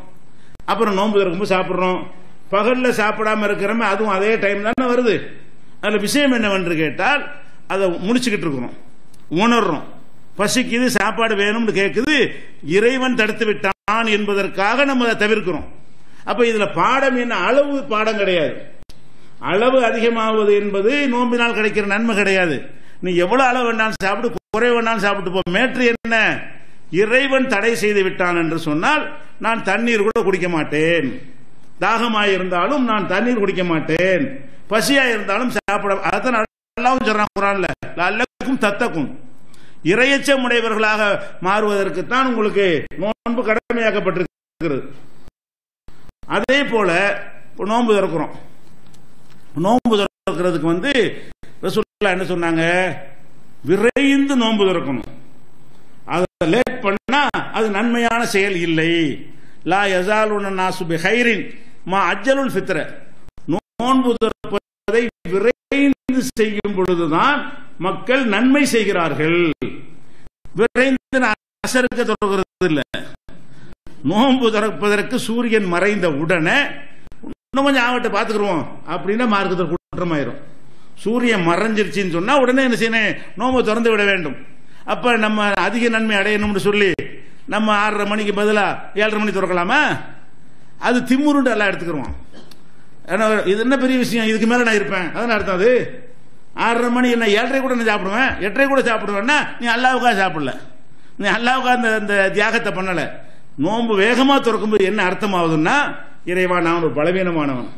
அப்புறம் நோன்பு இருக்கும்போது சாப்பிடுறோம். பகல்ல சாப்பிடாம இருக்கிறோமே அதுவும் அதே டைம் தானே வருது. அதுல விஷயம் என்னவென்று கேட்டால் அதை முடிச்சுக்கிட்டு இருக்கிறோம், உணர்றோம், பசிக்குது, சாப்பாடு வேணும்னு கேட்குது, இறைவன் தடுத்து விட்டான் என்பதற்காக நம்ம அதை தவிர்க்கிறோம். அப்ப இதுல பாடம் என்ன, அளவு பாடம் கிடையாது. அளவு அதிகமாவது என்பது நோம்பினால் கிடைக்கிற நன்மை கிடையாது. நீ எவ்வளவு அளவு வேணாலும் சாப்பிட்டு, குறை வேணாலும் சாப்பிட்டு போ. மேற்று என்ன, இறைவன் தடை செய்து விட்டான் என்று சொன்னால் நான் தண்ணீர் கூட குடிக்க மாட்டேன், தாகமாயிருந்தாலும் நான் தண்ணீர் குடிக்க மாட்டேன், பசியா இருந்தாலும் சாப்பிட. அதான் அல்லாஹ் சொல்றான் குர்ஆன்ல, லஅல்லக்கும் தத்தக்கும், இரையச்சம் உடையவர்களாக மாறுவதற்குத்தான் உங்களுக்கு நோன்பு கடமையாக்கப்பட்டிருக்கிறது. அதே போல நோன்பு திறக்கிறோம். நோன்பு திறக்கிறதுக்கு ரசூலுல்லாஹ் என்ன சொன்னாங்க? விரைந்து நோன்பு திறக்கணும். அதை லேட் பண்ணா அது நன்மையான செயல் இல்லை. லா யஸாலுன நாசு பிகைரின் மா அஜ்ஜலுல் ஃபித்ர. நோன்பு திறப்பதை விரைந்து செய்யும் பொழுதுதான் மக்கள் நன்மை செய்கிறார்கள். விரைந்து அசருக்கு தொடர்கிறது இல்லை. நோன்பு திறப்பதற்கு சூரியன் மறைந்த உடனே இன்னும் கொஞ்சம் ஆவட்ட பாத்துக்கிறோம் அப்படின்னா மார்க்கத்தில் குற்றமாயிரும். சூரியன் மறைஞ்சிருச்சுன்னு சொன்னா உடனே என்ன செய்யணும்? நோன்பு திறந்து விட வேண்டும். அப்ப நம்ம அதிக நன்மை அடையணும்னு சொல்லி நம்ம 6:30 மணிக்கு பதிலா 7:30 மணி திறக்கலாமா? அது திம்முருண்டு எல்லாம் எடுத்துக்கிறோம். இது என்ன பெரிய விஷயம்? இதுக்கு மேல நான் இருப்பேன் அதான் அர்த்தம். அது 6:30 மணி என்ன 7:30 கூட நான் சாப்பிடுவேன், 8:30 கூட சாப்பிடுவேன்னா நீ அல்லாவுக்காக சாப்பிடல, நீ அல்லாவுக்காக அந்த தியாகத்தை பண்ணல. நோன்பு வேகமா திறக்கும்போது என்ன அர்த்தம் ஆகுதுன்னா, இறைவா நான் ஒரு பலவீனமானவன்,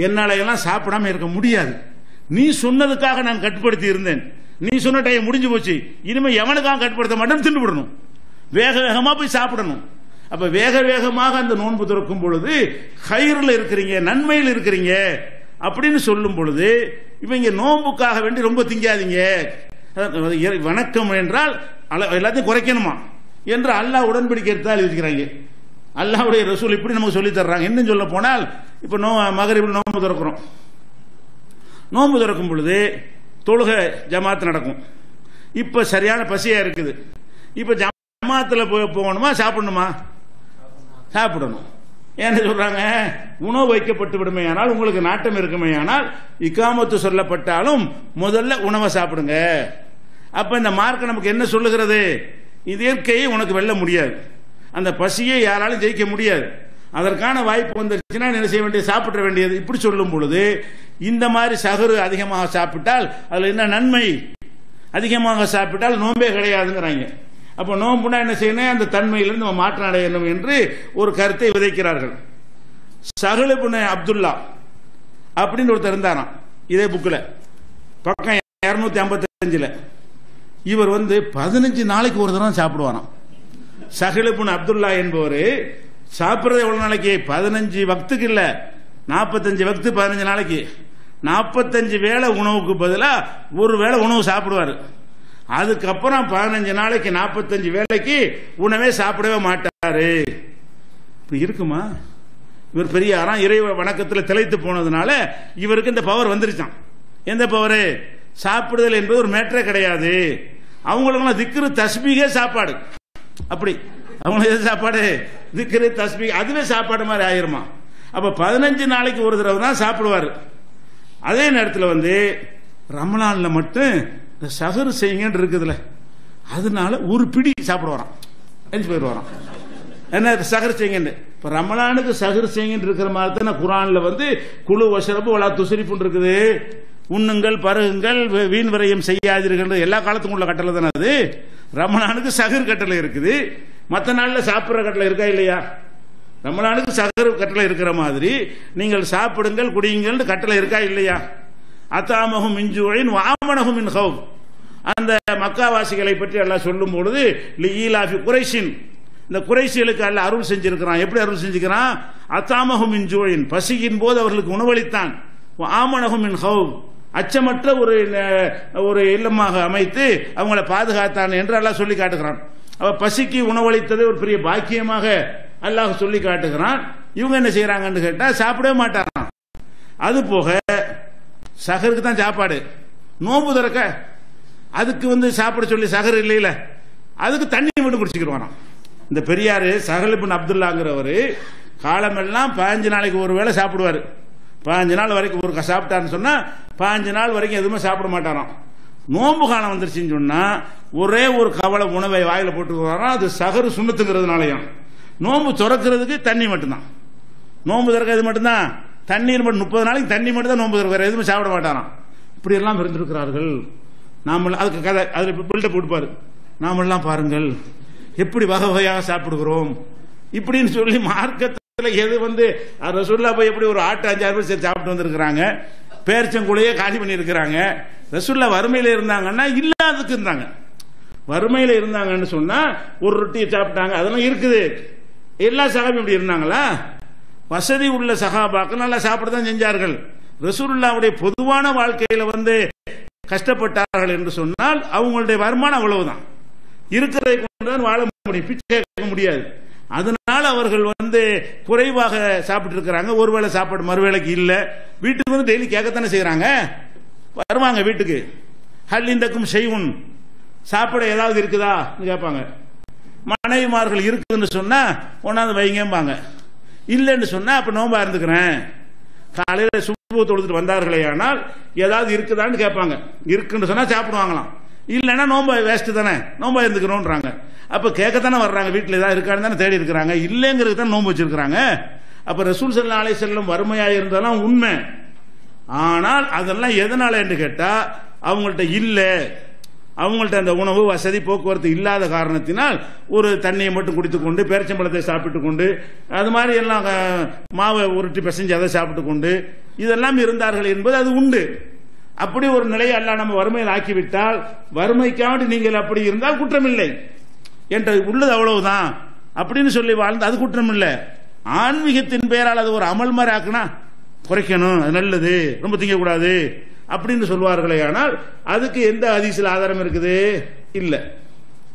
என்னால எல்லாம் சாப்பிடாம இருக்க முடியாது, நீ சொன்னதுக்காக நான் கட்டுப்படுத்தி இருந்தேன், நீ சொன்ன டைம் முடிஞ்சு போச்சு, இனிமே எவனுக்காக கட்டுப்படுத்த மாட்டேன், தின்னு விடணும், வேக வேகமா போய் சாப்பிடணும். அப்ப வேக வேகமாக அந்த நோன்பு திறக்கும் பொழுது ஹைரில் இருக்கிறீங்க, நன்மையில் இருக்கிறீங்க அப்படின்னு சொல்லும் பொழுது இவங்க நோன்புக்காக வேண்டி ரொம்ப திங்காதீங்க. வணக்கம் என்றால் எல்லாத்தையும் குறைக்கணுமா என்று அல்லாஹ் உடன்படிக்கை எடுத்தால் இருக்கிறாங்க. அல்லாஹ்வுடைய ரசூல் இப்படி நமக்கு சொல்லி தர்றாங்க. இன்னும் சொல்ல போனால் இப்ப மகரிபில் நோன்பு திறக்கிறோம். நோன்பு திறக்கும் பொழுது தொழுகை ஜமாத் நடக்கும். இப்ப சரியான பசியா இருக்குது. இப்ப ஜமாத்துல போகணுமா சாப்பிடணுமா? சாப்பிடணும். என்ன சொல்றாங்க? உணவு வைக்கப்பட்டு விடுமையானால், உங்களுக்கு நாட்டம் இருக்குமையானால், இக்காமத்து சொல்லப்பட்டாலும் முதல்ல உணவை சாப்பிடுங்க. அப்ப இந்த மார்க்க நமக்கு என்ன சொல்லுகிறது? இயற்கையை உனக்கு வெல்ல முடியாது, அந்த பசியை யாராலும் ஜெயிக்க முடியாது, அதற்கான வாய்ப்பு வந்துருச்சுன்னா என்ன செய்ய வேண்டியது? சாப்பிட வேண்டியது. இப்படி சொல்லும் பொழுது இந்த மாதிரி சஹரு அதிகமாக சாப்பிட்டால் அதுல என்ன நன்மை? அதிகமாக சாப்பிட்டால் நோன்பே கிடையாதுங்கிறாங்க. அப்ப நோன்புனா என்ன செய்யணும்? அந்த தன்மையிலிருந்து நம்ம மாற்றம் அடையணும் என்று ஒரு கருத்தை விதைக்கிறார்கள். சஹல் இப்னு அப்துல்லா அப்படின்னு ஒருத்தர் இருந்தாராம் இதே புக்கில், பக்கம் 255. இவர் 15 நாளைக்கு ஒரு தடவை சாப்பிடுவாராம். சஹல் இப்னு அப்துல்லா என்பவர் சாப்பிடுறது எவ்வளவு நாளைக்கு? 15 வக்துக்கு இல்ல, 45 வக்து 15 நாளைக்கு. 45 வேளை உணவுக்கு பதிலா ஒரு வேளை உணவு சாப்பிடுவாரு. அதுக்கப்புறம் 15 நாளைக்கு 45 வேளைக்கு உணவே சாப்பிடவே மாட்டாரு. இப்படி இருக்குமா? இவர் பெரிய இறை வணக்கத்தில் திளைத்து போனதுனால இவருக்கு இந்த பவர் வந்துருச்சான். எந்த பவர்? சாப்பிடுதல் என்பது ஒரு மேட்டரே கிடையாது. அவங்களுக்கெல்லாம் திக்ரு தஸ்பீகே சாப்பாடு. அப்படி அவங்களுக்கு எது சாப்பாடு? திக்ரு தஸ்பீக், அதுவே சாப்பாடு மாதிரி ஆயிருமா? அப்ப 15 நாளைக்கு ஒரு தடவை தான் சாப்பிடுவாரு. அதே நேரத்தில் ரமலான்ல மட்டும் இந்த சஹர் செய்யுங்கன்னு இருக்குதுல, அதனால ஒரு பிடி சாப்பிட வரான், எஞ்சி போயிட்டு வரான். என்ன சஹர் செய்யுங்கன்னு? இப்ப ரமலானுக்கு சஹர் செய்யுங்கன்னு இருக்கிற மாதிரி தான் குர்ஆன்ல குழு வஷரபு வலா துஸ்ரிஃபுன்னு இருக்குது. உண்ணுங்கள் பருகுங்கள் வீண் விரயம் செய்யாதீர்கள் எல்லா காலத்துக்கும் உள்ள கட்டளை தானே அது. ரமலானுக்கு சஹர் கட்டளை இருக்குது, மற்ற நாள்ல சாப்பிடுற கட்டளை இருக்கா இல்லையா? ரமலானுக்கு சஹர் கட்டளை இருக்கிற மாதிரி நீங்கள் சாப்பிடுங்கள் குடியுங்கள் கட்டளை இருக்கா இல்லையா? அத்தாமஹும் மின் ஜூஇன் வஆமனஹும் மின் ஹௌஃப். அந்த மக்காவாசிகளை பற்றி அல்லாஹ் சொல்லும் பொழுது லிஈலாஃபி குரைஷின், இந்த குறைஷிகளுக்கு அல்லாஹ் அருள் செஞ்சிருக்கிறான். எப்படி அருள் செஞ்சுக்கிறான்? அத்தாமஹும் மின் ஜூஇன், பசியின் போது அவர்களுக்கு உணவளித்தான். வஆமனஹும் மின் ஹௌஃப், அச்சமற்ற ஒரு இல்லமாக அமைத்து அவங்களை பாதுகாத்தான் என்று அல்லாஹ் சொல்லி காட்டுகிறான். அவ பசிக்கு உணவளித்தது ஒரு பெரிய பாக்கியமாக அல்லாஹ் சொல்லி காட்டுகிறான். இவங்க என்ன செய்யறாங்கன்னு கேட்டா சாப்பிடவே மாட்டாராம். அது போக சஹருக்கு தான் சாப்பாடு, நோம்பு திறக்க அதுக்கு சாப்பிட சொல்லி சஹர் இல்லையில, அதுக்கு தண்ணி மட்டும் குடிச்சுக்கிடுவாராம். இந்த பெரியாரு சஹல் இப்னு அப்துல்லாங்கிறவர் காலமெல்லாம் 15 நாளைக்கு ஒரு வேளை சாப்பிடுவாரு. 15 நாள் வரைக்கும் ஒரு சாப்பிட்டாருன்னு சொன்னா 15 நாள் வரைக்கும் எதுவுமே சாப்பிட மாட்டாராம். நோம்பு காலம் வந்துருச்சுன்னு சொன்னா ஒரே ஒரு கவலை உணவை வாயில போட்டுக்கிறாராம். அது சஹர் சுண்ணத்துங்கிறதுனாலயும். நோம்பு திறக்கிறதுக்கு தண்ணி மட்டும்தான், நோம்பு திறக்கிறது மட்டும்தான் தண்ணீர் மட்டும். 30 நாளைக்கு தண்ணி மட்டும் தான் நோம்பு திறக்க, எதுவுமே சாப்பிட மாட்டாராம். இப்படி எல்லாம் இருந்திருக்கிறார்கள். நாம அதுக்கு கதை அதுல பில்டப் கொடுப்பாரு, நாமெல்லாம் பாருங்கள் எப்படி வகை வகையாக சாப்பிடுகிறோம் இப்படின்னு சொல்லி மார்க்கத்தில் எது ரசூலுல்லாஹ் போய் எப்படி ஒரு ஆட்டு 5-6 பேர் சேர்த்து சாப்பிட்டு வந்திருக்கிறாங்க, பேரிச்சங்குழையே காலி பண்ணி இருக்கிறாங்க. ரசூலுல்லாஹ் வறுமையில இருந்தாங்கன்னா இல்லாததுக்கு இருந்தாங்க. வறுமையில இருந்தாங்கன்னு சொன்னா ஒரு ரொட்டியை சாப்பிட்டாங்க, அதெல்லாம் இருக்குது. எல்லா சஹாபியும் இப்படி இருந்தாங்களா? வசதி உள்ள சஹாபாக்கள் நல்லா சாப்பிடத்தான் செஞ்சார்கள். ரசூலுல்லாஹ்வுடைய பொதுவான வாழ்க்கையில கஷ்டப்பட்டார்கள் என்று சொன்னால் அவங்களுடைய வருமானம் அவ்வளவுதான், இருக்கிறதை கொண்டுதான் வாழ முடியும், பிச்சை கேட்க முடியாது. அதனால அவர்கள் குறைவாக சாப்பிட்டு இருக்கிறாங்க. ஒருவேளை சாப்பாடு மறுவேளைக்கு இல்ல, வீட்டுக்கு டெய்லி கேட்கத்தானே செய்யறாங்க. வருவாங்க வீட்டுக்கு, ஹல் இந்தக்கும் செய்வுன், சாப்பிட ஏதாவது இருக்குதா கேட்பாங்க. மனைவிமார்கள் இருக்குதுன்னு சொன்னா ஒன்னாவது வைங்கம்பாங்க, இல்லைன்னு சொன்னா அப்ப நோம்பா இருந்துக்கிறேன். காலையில சுபு தொழுதுட்டு வந்தார்களே ஆனால் ஏதாவது இருக்குதான்னு கேட்பாங்க. இருக்குன்னு சொன்னா சாப்பிடுவாங்களாம், இல்லைன்னா நோம்பா வேஸ்ட் தானே, நோம்பா இருந்துக்கிறோன்றாங்க. அப்ப கேட்கத்தானே வர்றாங்க, வீட்டில் ஏதாவது இருக்கான்னு தானே தேடி இருக்கிறாங்க, இல்லைங்கிறது தான் நோம்பு வச்சிருக்கிறாங்க. அப்ப ரசூல் ஸல்லல்லாஹு அலைஹி வஸல்லம் வறுமையா இருந்தாலும் உண்மை. ஆனால் அதெல்லாம் எதனால என்று கேட்டா அவங்கள்ட்ட இல்ல, அவங்கள்ட்ட அந்த உணவு வசதி போக்குவரத்து இல்லாத காரணத்தினால் ஒரு தண்ணியை மட்டும் குடித்துக்கொண்டு பேரிச்சம்பழத்தை சாப்பிட்டு கொண்டு அது மாதிரி எல்லாம் மாவை உருட்டி பிசைஞ்சு அதை சாப்பிட்டு கொண்டு இதெல்லாம் இருந்தார்கள் என்பது அது உண்டு. அப்படி ஒரு நிலையை அல்லாஹ் நம்ம வறுமையில் ஆக்கிவிட்டால், வறுமைக்காண்டி நீங்கள் அப்படி இருந்தால் குற்றம் இல்லை என்ற உள்ளது அவ்வளவுதான் அப்படின்னு சொல்லி வாழ்ந்து அது குற்றம் இல்லை. ஆன்மீகத்தின் பெயரால் அது ஒரு அமல் மாதிரி ஆக்குனா குறைக்கணும், அது நல்லது, ரொம்ப திங்கக்கூடாது அப்படின்னு சொல்வார்களே. ஆனால் அதுக்கு எந்த ஹதீஸில் ஆதாரம் இருக்குது? இல்ல.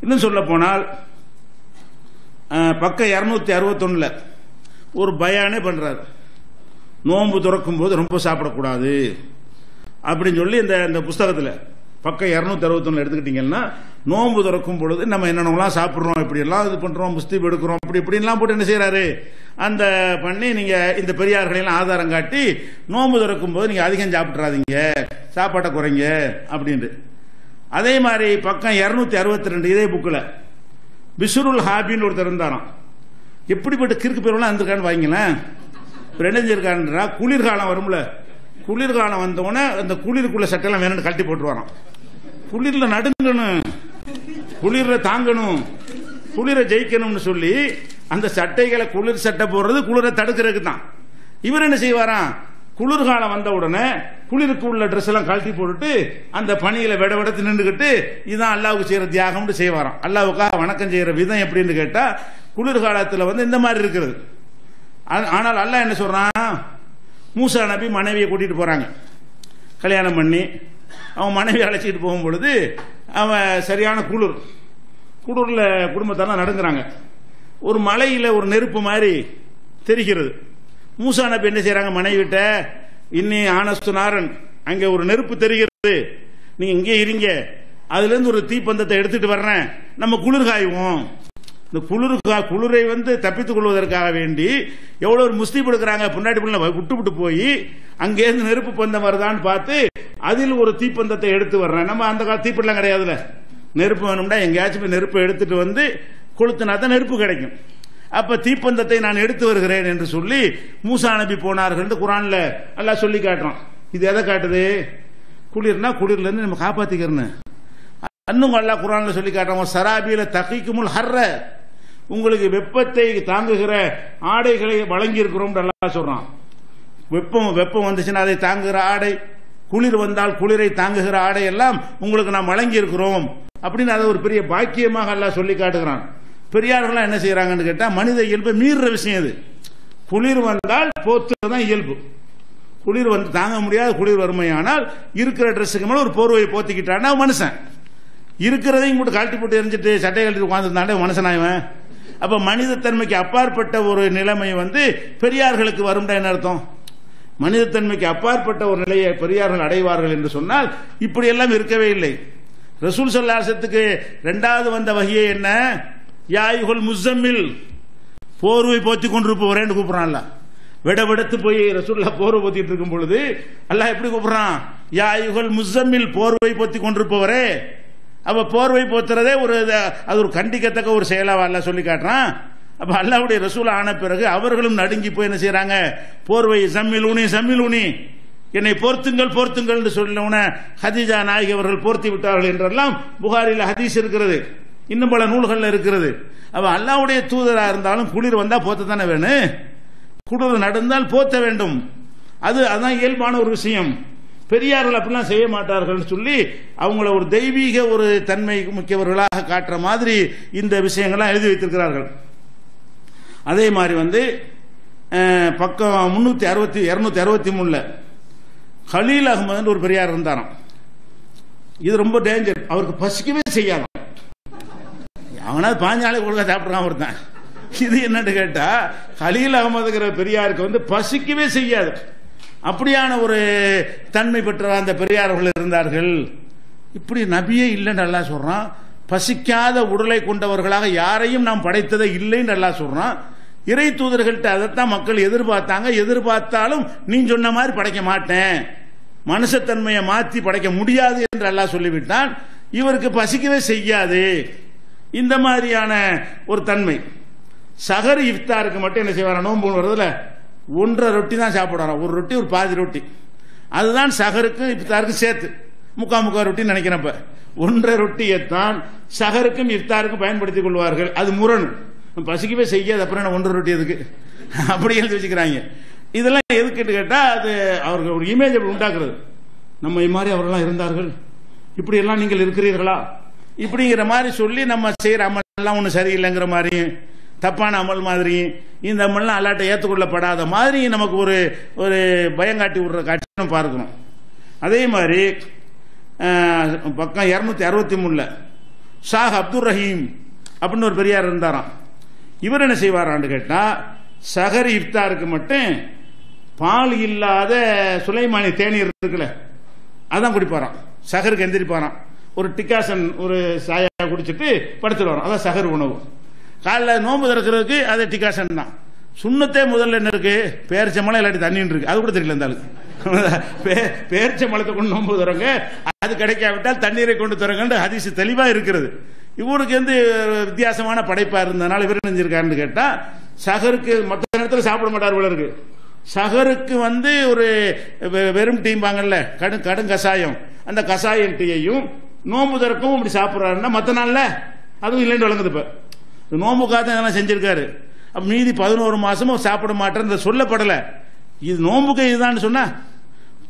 இன்னும் சொல்ல போனால் பக்கம் 261 ஒரு பயானே பண்றாரு, நோன்பு துறக்கும் போது ரொம்ப சாப்பிடக்கூடாது அப்படின்னு சொல்லி இந்த புஸ்தகத்தில் பக்கம் 261 எடுத்துக்கிட்டீங்கன்னா, நோன்பு துறக்கும் பொழுது நம்ம என்னென்னலாம் சாப்பிட்றோம், இப்படி எல்லாம் இது பண்றோம், முஸ்தீப் எடுக்கிறோம், அப்படி இப்படின்லாம் போட்டு என்ன செய்யறாரு அந்த பண்ணி நீங்க இந்த பெரியார்களெல்லாம் ஆதாரம் காட்டி நோன்பு துறக்கும் போது நீங்க அதிகம் சாப்பிட்றாதீங்க, சாப்பாட்டை குறைங்க அப்படின்ட்டு. அதே மாதிரி பக்கம் 262 இதே புக்கில் பிஸ்ருல் ஹாபின்னு ஒருத்தர் இருந்தாராம். எப்படிப்பட்ட கிறுக்கு பேரெல்லாம் இருந்திருக்கான்னு வாங்கிங்களேன். என்ன செஞ்சிருக்காருன்றா, குளிர்காலம் வரும்ல, குளிர்காலம் வந்தோடனே அந்த குளிருக்குள்ள சட்டையெல்லாம் வேணும்னு கழட்டி போட்டு வரோம். குளிர்ல நடுங்கணும், குளிர தாங்கணும், குளிர ஜெயிக்கணும்னு சொல்லி அந்த சட்டைகளை குளிர் சட்டை போடுறது குளிரை தடுக்கிறதுக்கு தான். இவர் என்ன செய்வாராம், குளிர்காலம் வந்த உடனே குளிருக்கு உள்ள ட்ரெஸ் எல்லாம் கழட்டி போட்டுட்டு அந்த பணியில விடவிடத்து நின்றுகிட்டு இதான் அல்லாவுக்கு செய்யற தியாகம்னு செய்வாராம். அல்லாவுக்காக வணக்கம் செய்யற விதம் எப்படின்னு கேட்டா குளிர்காலத்தில் இந்த மாதிரி இருக்கிறது. ஆனால் அல்லாஹ் என்ன சொல்றான், மூசா நபி மனைவியை கூட்டிட்டு போறாங்க, கல்யாணம் பண்ணி அவன் மனைவி அழைச்சிட்டு போகும் பொழுது அவன் சரியான குளிர்ல குடும்பத்தெல்லாம் நடுங்குறாங்க. ஒரு மலையில ஒரு நெருப்பு மாதிரி தெரிகிறது. மூசா நபி என்ன செய்யறாங்க, மனைவிட்ட இன்னி ஆனஸ்து நாரன், அங்க ஒரு நெருப்பு தெரிகிறது, நீங்க இங்கே இருங்க, அதுல இருந்து ஒரு தீப்பந்தத்தை எடுத்துட்டு வர்றேன், நம்ம குளிர் காய்வோம். இந்த குளிரை தப்பித்துக் கொள்வதற்காக வேண்டி எவ்வளவு ஒரு முஸ்தீப் எடுக்கிறாங்க, பொண்டாட்டி பிள்ளை விட்டு போய் அங்கேருந்து நெருப்பு பந்தம் வருதான்னு பார்த்து அதில் ஒரு தீப்பந்தத்தை எடுத்து வர்றேன். நம்ம அந்த கால தீப்பெல்லாம் கிடையாதுல, நெருப்பு வேணும்னா எங்கேயாச்சும் நெருப்பை எடுத்துட்டு கொளுத்தினா தான் நெருப்பு கிடைக்கும். அப்ப தீப்பந்தத்தை நான் எடுத்து வருகிறேன் என்று சொல்லி மூசா நபி போனார்கள் குரான்ல அல்லாஹ் சொல்லி காட்டுறான். இது எதை காட்டுது, குளிர்னா குளிர்ல இருந்து நம்ம காப்பாத்திக்கிறேன்னு. இன்னும் அல்லாஹ் குரான்ல சொல்லி காட்டுறான், சராபியில தகிக்குமுல் ஹர்ர, உங்களுக்கு வெப்பத்தை தாங்குகிற ஆடைகளை வழங்கி இருக்கிறோம் அல்லாஹ் சொல்றான். வெப்பம் வந்துச்சுன்னா அதை தாங்குகிற ஆடை, குளிர் வந்தால் குளிரை தாங்குகிற ஆடை எல்லாம் உங்களுக்கு நாம் வழங்கி இருக்கிறோம் அப்படின்னு அதை ஒரு பெரிய பாக்கியமாக அல்லாஹ் சொல்லி காட்டுகிறான். பெரியார்கள் என்ன செய்யறாங்கன்னு கேட்டா மனித இயல்பை மீறுற விஷயம் இது. குளிர் வந்தால் போத்துதான் இயல்பு. குளிர் தாங்க முடியாத குளிர் வறுமையானால் இருக்கிற ட்ரெஸ்ஸுக்கு மேல ஒரு போர்வையை போத்திக்கிட்டான்னா மனுஷன், இருக்கிறதையும் கூட கழட்டி போட்டு எரிஞ்சிட்டு சட்டை கழட்டி உட்காந்துருந்தாண்டே மனுஷனாயவன். அப்ப மனிதத்தன்மைக்கு அப்பாற்பட்ட ஒரு நிலைமை பெரியார்களுக்கு வரும்டா என்ன அர்த்தம், மனிதத்தன்மைக்கு அப்பாற்பட்ட ஒரு நிலையை பெரியார்கள் அடைவார்கள் என்று சொன்னால் இப்படி எல்லாம் இருக்கவே இல்லை. ரசூல் ஸல்லல்லாஹு அலைஹி வஸல்லத்துக்கு இரண்டாவது வந்த வஹியே என்ன, யா அய்யுஹல் முஸம்மில், போர்வை போத்தி கொண்டிருப்பவரேன்னு கூப்பிடுறான்ல. விடவிடத்து போய் ரசூலுல்லாஹ் போர்வை போத்திட்டு இருக்கும் பொழுது அல்லாஹ் எப்படி கூப்பிடுறான், யா அய்யுஹல் முஸம்மில், போர்வை போத்தி கொண்டிருப்பவரே. அப்ப போர்வை போத்துறதே அது ஒரு கண்டிக்கத்தக்க ஒரு செயலா அல்லாஹ் சொல்லி காட்டுறான். அப்ப அல்லாஹ்வுடைய ரசூல் ஆன பிறகு அவர்களும் நடுங்கி போய் என்ன செய்யறாங்க, போர்வை சம்மிலூனி என்னை போர்த்துங்கள் சொல்லுன ஹதீஜா நாயகி அவர்கள் போர்த்தி விட்டார்கள் என்றெல்லாம் புகாரில ஹதீஸ் இருக்கிறது, இன்னும் பல நூல்கள் இருக்கிறது. அப்ப அல்லாஹ்வுடைய தூதரா இருந்தாலும் குளிர் வந்தா போத்த தானே வேணும், குளிர் நடந்தால் போத்த வேண்டும், அதான் இயல்பான ஒரு விஷயம். பெரியார்கள் அப்படிலாம் செய்ய மாட்டார்கள் சொல்லி அவங்கள ஒரு தெய்வீக ஒரு தன்மை மிக்கவர்களாக காட்டுற மாதிரி இந்த விஷயங்கள்லாம் எழுதி வைத்திருக்கிறார்கள். அதே மாதிரி பக்கம் 263 கலீல் அகமது ஒரு பெரியார் இருந்தாராம். இது ரொம்ப டேஞ்சர். அவருக்கு பசிக்கவே செய்யாதான். அவனாவது 5 நாளைக்கு ஒழுங்கா சாப்பிட்றான் ஒருத்தன். இது என்னன்னு கேட்டா கலீல் அகமதுங்கிற பெரியாருக்கு பசிக்கவே செய்யாது. அப்படியான ஒரு தன்மை பெற்ற அந்த பெரியார்கள் இருந்தார்கள். இப்படி நபியே இல்லைன்னு அல்லாஹ் சொல்றான். பசிக்காத உடலை கொண்டவர்களாக யாரையும் நாம் படைத்ததே இல்லைன்னு அல்லாஹ் சொல்றான். இறை தூதர்கள்ட்ட அதைத்தான் மக்கள் எதிர்பார்த்தாங்க. எதிர்பார்த்தாலும் நீ சொன்ன மாதிரி படைக்க மாட்டேன், மனுஷத்தன்மையை மாற்றி படைக்க முடியாது என்று அல்லாஹ் சொல்லிவிட்டான். இவருக்கு பசிக்கவே செய்யாது. இந்த மாதிரியான ஒரு தன்மை. சஹர் இஃப்தாருக்கு மட்டும் என்ன செய்வாரா, நோன்பு வருதுல 1.5 ரொட்டி தான் சாப்பிடுறான். ஒரு ரொட்டி ஒரு பாதி ரொட்டி, அதுதான் சஹருக்கு இஃப்தாருக்கு சேர்த்து முக்கா ரொட்டி நினைக்கிறப்ப 1.5 ரொட்டியைத்தான் சஹருக்கும் இஃப்தாருக்கும் பயன்படுத்திக் கொள்வார்கள். அது முரண். பசிக்கவே செய்யாது, அப்புறம் என்ன 1.5 ரொட்டி எதுக்கு அப்படி எழுதி வச்சுக்கிறாங்க. இதெல்லாம் எதுக்குன்னு கேட்டா அது அவர்கள் ஒரு இமேஜ் அப்படி உண்டாக்குறது. நம்ம மாதிரி அவர்கள்லாம் இருந்தார்கள், இப்படி எல்லாம் நீங்கள் இருக்கிறீர்களா இப்படிங்கிற மாதிரி சொல்லி நம்ம செய்யற அமல் எல்லாம் ஒன்றும் சரியில்லைங்கிற மாதிரி, தப்பான அமல் மாதிரி, இந்த அமல்லாம் அல்லாட்ட ஏற்றுக்கொள்ளப்படாத மாதிரி நமக்கு ஒரு ஒரு பயங்காட்டி விடுற காட்சி நம்ம பார்க்கணும். அதே மாதிரி பக்கம் 263 ஷாஹ் அப்துல் ரஹீம் அப்படின்னு ஒரு பெரியார் இருந்தாராம். இவர் என்ன செய்வாரான்னு கேட்டா சஹர் இஃப்தாருக்கு மட்டும் பால் இல்லாத சுலைமானி தேநீர் இருக்குல்ல அதான் குடிப்பாராம். சஹருக்கு எந்திரிப்பாராம், ஒரு டிகாசன் ஒரு சாயா குடிச்சிட்டு படுத்துட்டு வரோம். அதான் சஹர் உணவு. காலைல நோன்பு திறக்கிறதுக்கு அது டிகாசன் தான். சுண்ணத்தே முதல்ல என்ன இருக்கு, பேரிச்சம்பழம் இல்லாட்டி தண்ணின்னு இருக்கு. அது கூட தெரியல இந்த ஆளுக்கு. பேரிச்சம்பழத்தை கொண்டு நோன்பு தரங்க, அது கிடைக்காவிட்டால் தண்ணீரை கொண்டு தரங்க ஹதீஸ் தெளிவா இருக்கிறது. இவருக்கு வித்தியாசமான படைப்பா இருந்ததுனால இவர் நினைஞ்சிருக்காருன்னு கேட்டா சஹருக்கு மற்ற நேரத்தில் சாப்பிட மாட்டார் போல இருக்கு. சஹருக்கு ஒரு வெறும் டீம்பாங்கல்ல கடும் கசாயம், அந்த கசாயம் டீயையும் நோம்பு திறக்கவும் இப்படி சாப்பிட்றாருன்னா மற்ற நாள்ல அதுவும் இல்லைன்னு வழங்குது. இப்ப நோம்புக்காக தான் இதெல்லாம் செஞ்சிருக்காரு. அப்ப மீதி 11 மாசமும் சாப்பிட மாட்டேன்னு சொல்லப்படல. இது நோம்புக்கு இதுதான் சொன்னா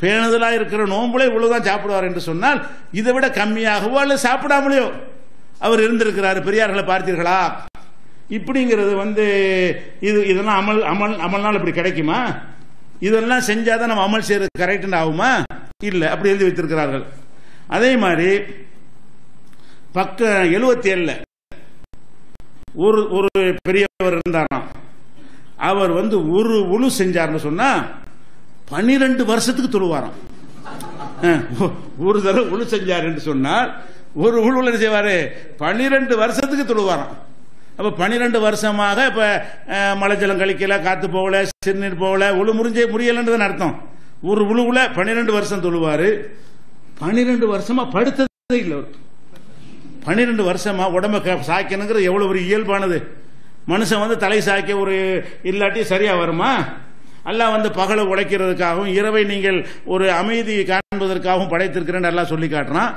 பேணுதலா இருக்கிற நோம்புல இவ்வளவுதான் சாப்பிடுவார் என்று சொன்னால் இதை விட கம்மியாகவோ அல்ல சாப்பிடாமலையோ அவர் இருந்திருக்கிறாரு. பெரியார்களை பார்த்தீர்களா? இப்படிங்கிறது இதெல்லாம் அமல்னால் இப்படி கிடைக்குமா? இதெல்லாம் செஞ்சாதான் நம்ம அமல் செய்யறது கரெக்ட் ஆகுமா? இல்ல, அப்படி எழுதி வைத்திருக்கிறார்கள். அதே மாதிரி பக்கம் 77 ஒரு பெரியவர் இருந்தாராம். அவர் ஒரு உழு செஞ்சார்னு சொன்னா 12 வருஷத்துக்கு தொழுவாராம். ஒரு தடவை உழு செஞ்சார் என்று சொன்னால் ஒரு உழுவுல செய்வாரு 12 வருஷத்துக்கு தொழுவாராம். அப்ப 12 வருஷமாக இப்ப மலைஜலம் கழிக்கல, காத்து போகல, சிறுநீர் போகல, உழு முறியலன்றதுன்னு அர்த்தம். ஒரு உழுவுல 12 வருஷம் தொழுவாரு. 12 வருஷமா படுத்ததே இல்லை. 12 வருஷமா உடம்ப சாய்க்கணுங்கிறது எவ்வளவு ஒரு இயல்பானது. மனுஷன் தலை சாய்க்க ஒரு இல்லாட்டி சரியா வருமா? அல்லாஹ் பகலை உழைக்கிறதுக்காகவும் இரவை நீங்கள் ஒரு அமைதி காண்பதற்காகவும் படைத்திருக்கிறேன் அல்லாஹ் சொல்லி காட்டுறான்.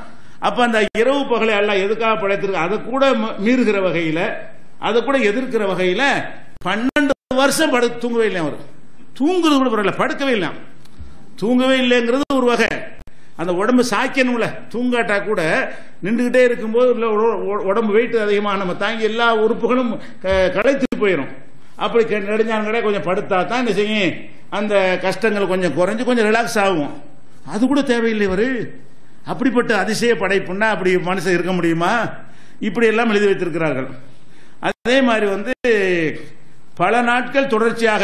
அப்ப அந்த இரவு பகலை அல்லாஹ் எதுக்காக படைத்திருக்க அதை கூட மீறுகிற வகையில, அதை கூட எதிர்க்கிற வகையில 12 வருஷம் தூங்கவே இல்லை. அவர் தூங்குறது கூட பரவாயில்ல, படுக்கவே இல்லை. தூங்கவே இல்லைங்கிறது ஒரு வகை. அந்த உடம்பு சாய்க்கணும்ல, தூங்காட்டா கூட நின்றுகிட்டே இருக்கும்போது உடம்பு வெயிட் அதிகமாக நம்ம தாங்கி எல்லா உறுப்புகளும் களைத்து போயிடும். அப்படி நெடுஞ்சான் கொஞ்சம் படுத்தா தான் என்ன செய்யும், அந்த கஷ்டங்கள் கொஞ்சம் குறைஞ்சு கொஞ்சம் ரிலாக்ஸ் ஆகும். அது கூட தேவையில்லை. இவர் அப்படிப்பட்ட அதிசய படைப்புன்னா அப்படி மனுஷன் இருக்க முடியுமா? இப்படி எல்லாம் எழுதி வைத்திருக்கிறார்கள். அதே மாதிரி பல நாட்கள் தொடர்ச்சியாக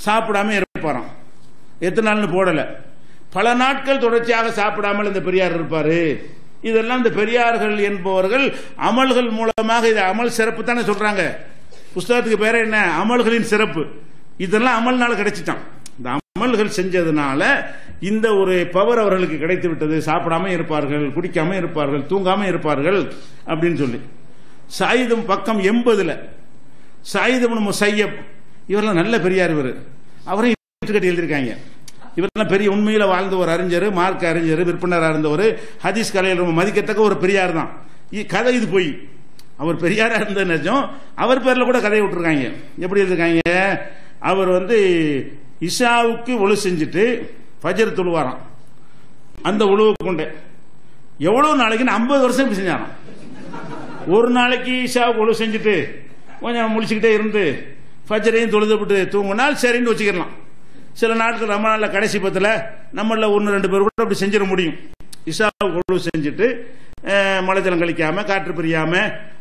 சாப்பிடாம இருப்பாராம். எத்தனை நாள்னு போடல, பல நாட்கள் தொடர்ச்சியாக சாப்பிடாமல் இந்த பெரியார் இருப்பாரு. இதெல்லாம் இந்த பெரியார்கள் என்பவர்கள் அமல்கள் மூலமாக இது அமல் சிறப்பு தானே சொல்றாங்க. புஸ்தகத்துக்கு பேர என்ன, அமல்களின் சிறப்பு. இதெல்லாம் அமல்னால கிடைச்சிட்டான். இந்த அமல்கள் செஞ்சதுனால இந்த ஒரு பவர் அவர்களுக்கு கிடைத்து விட்டது. சாப்பிடாம இருப்பார்கள், குடிக்காம இருப்பார்கள், தூங்காம இருப்பார்கள் அப்படின்னு சொல்லி. சாயிதும் பக்கம் 80 சாயித் இப்னு முஸையப் இவரெல்லாம் நல்ல பெரியார். இவர் அவரையும் எழுதியிருக்காங்க. இவரெல்லாம் பெரிய உண்மையில வாழ்ந்த ஒரு அறிஞர், மார்க்க அறிஞர், விற்பனராக இருந்தவர், ஹதீஸ் கலையில் ரொம்ப மதிக்கத்தக்க ஒரு பெரியார் தான். கதை இது போய் அவர் பெரியாரா இருந்த நிஜம். அவர் பேர்ல கூட கதையை விட்டுருக்காங்க. எப்படி எழுதிருக்காங்க, அவர் இஷாவுக்கு ஒழு செஞ்சுட்டு ஃபஜ்ர் தொழுவாராம். அந்த உழுவு கொண்டு எவ்வளவு நாளைக்கு 50 வருஷம் இப்படி செஞ்சாராம். ஒரு நாளைக்கு இஷாவுக்கு உழவு செஞ்சுட்டு கொஞ்சம் முழிச்சுக்கிட்டே இருந்து ஃபஜ்ரையும் தொழுதுவிட்டு தூங்கினால் சரின்னு வச்சுக்கலாம். சில நாட்கள் ரமலான்ல கடைசி பத்தில் நம்மள 1-2 பேர் கூட அப்படி செஞ்சிட முடியும். இஷாவுக்கு உழவு செஞ்சுட்டு மலைஜலம் கழிக்காம காற்று பிரியாம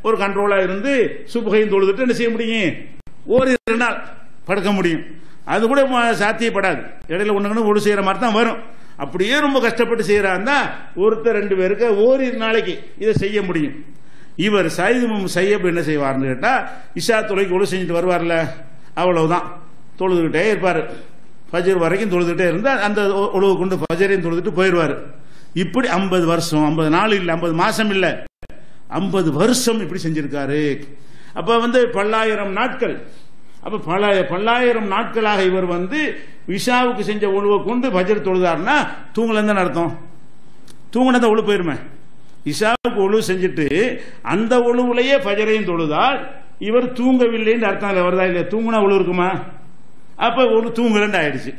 ஒரு கண்ட்ரோலா இருந்து சுபகையும் தொழுதுட்டு என்ன செய்ய முடியும், ஓரிரு நாள் படுக்க முடியும். அது கூட சாத்தியப்படாது. இடையில ஒண்ணுன்னு ஒழு செய்யற மாதிரி தான் வரும். அப்படியே ரொம்ப கஷ்டப்பட்டு செய்யறாருந்தா ஒருத்தர் 2 பேருக்கு ஓரிரு நாளைக்கு இதை செய்ய முடியும். இவர் சையப் என்ன செய்வார்னு கேட்டா, இஷா தொழுகைக்கு ஒழு செஞ்சுட்டு வருவார்ல, அவ்வளவுதான் தொழுதுகிட்டே இருப்பாரு. ஃபஜர் வரைக்கும் தொழுதுகிட்டே இருந்தா அந்த ஒழுவு கொண்டு ஃபஜரையும் தொழுதுட்டு போயிடுவாரு. இப்படி 50 வருஷம், 50 நாள் இல்ல, 50 மாசம் இல்ல, 50 வருஷம் இப்படி செஞ்சிருக்காரு. அப்ப பல்லாயிரம் நாட்கள். அப்ப பல்லாயிரம் நாட்களாக இவர் இஷாவுக்கு செஞ்ச ஒழுவை கொண்டு ஃபஜர் தொழுதாருன்னா தூங்கலன்னு அர்த்தம். தூங்கினத ஒழு போயிருமே. இஷாவுக்கு ஒழு செஞ்சுட்டு அந்த ஒழுவுலையே ஃபஜரையும் தொழுதால் இவர் தூங்கவில்லைன்னு அர்த்தம் வருதா இல்லையா? தூங்குனா ஒழு இருக்குமா? அப்ப ஒழு தூங்கலன்னு ஆயிடுச்சு.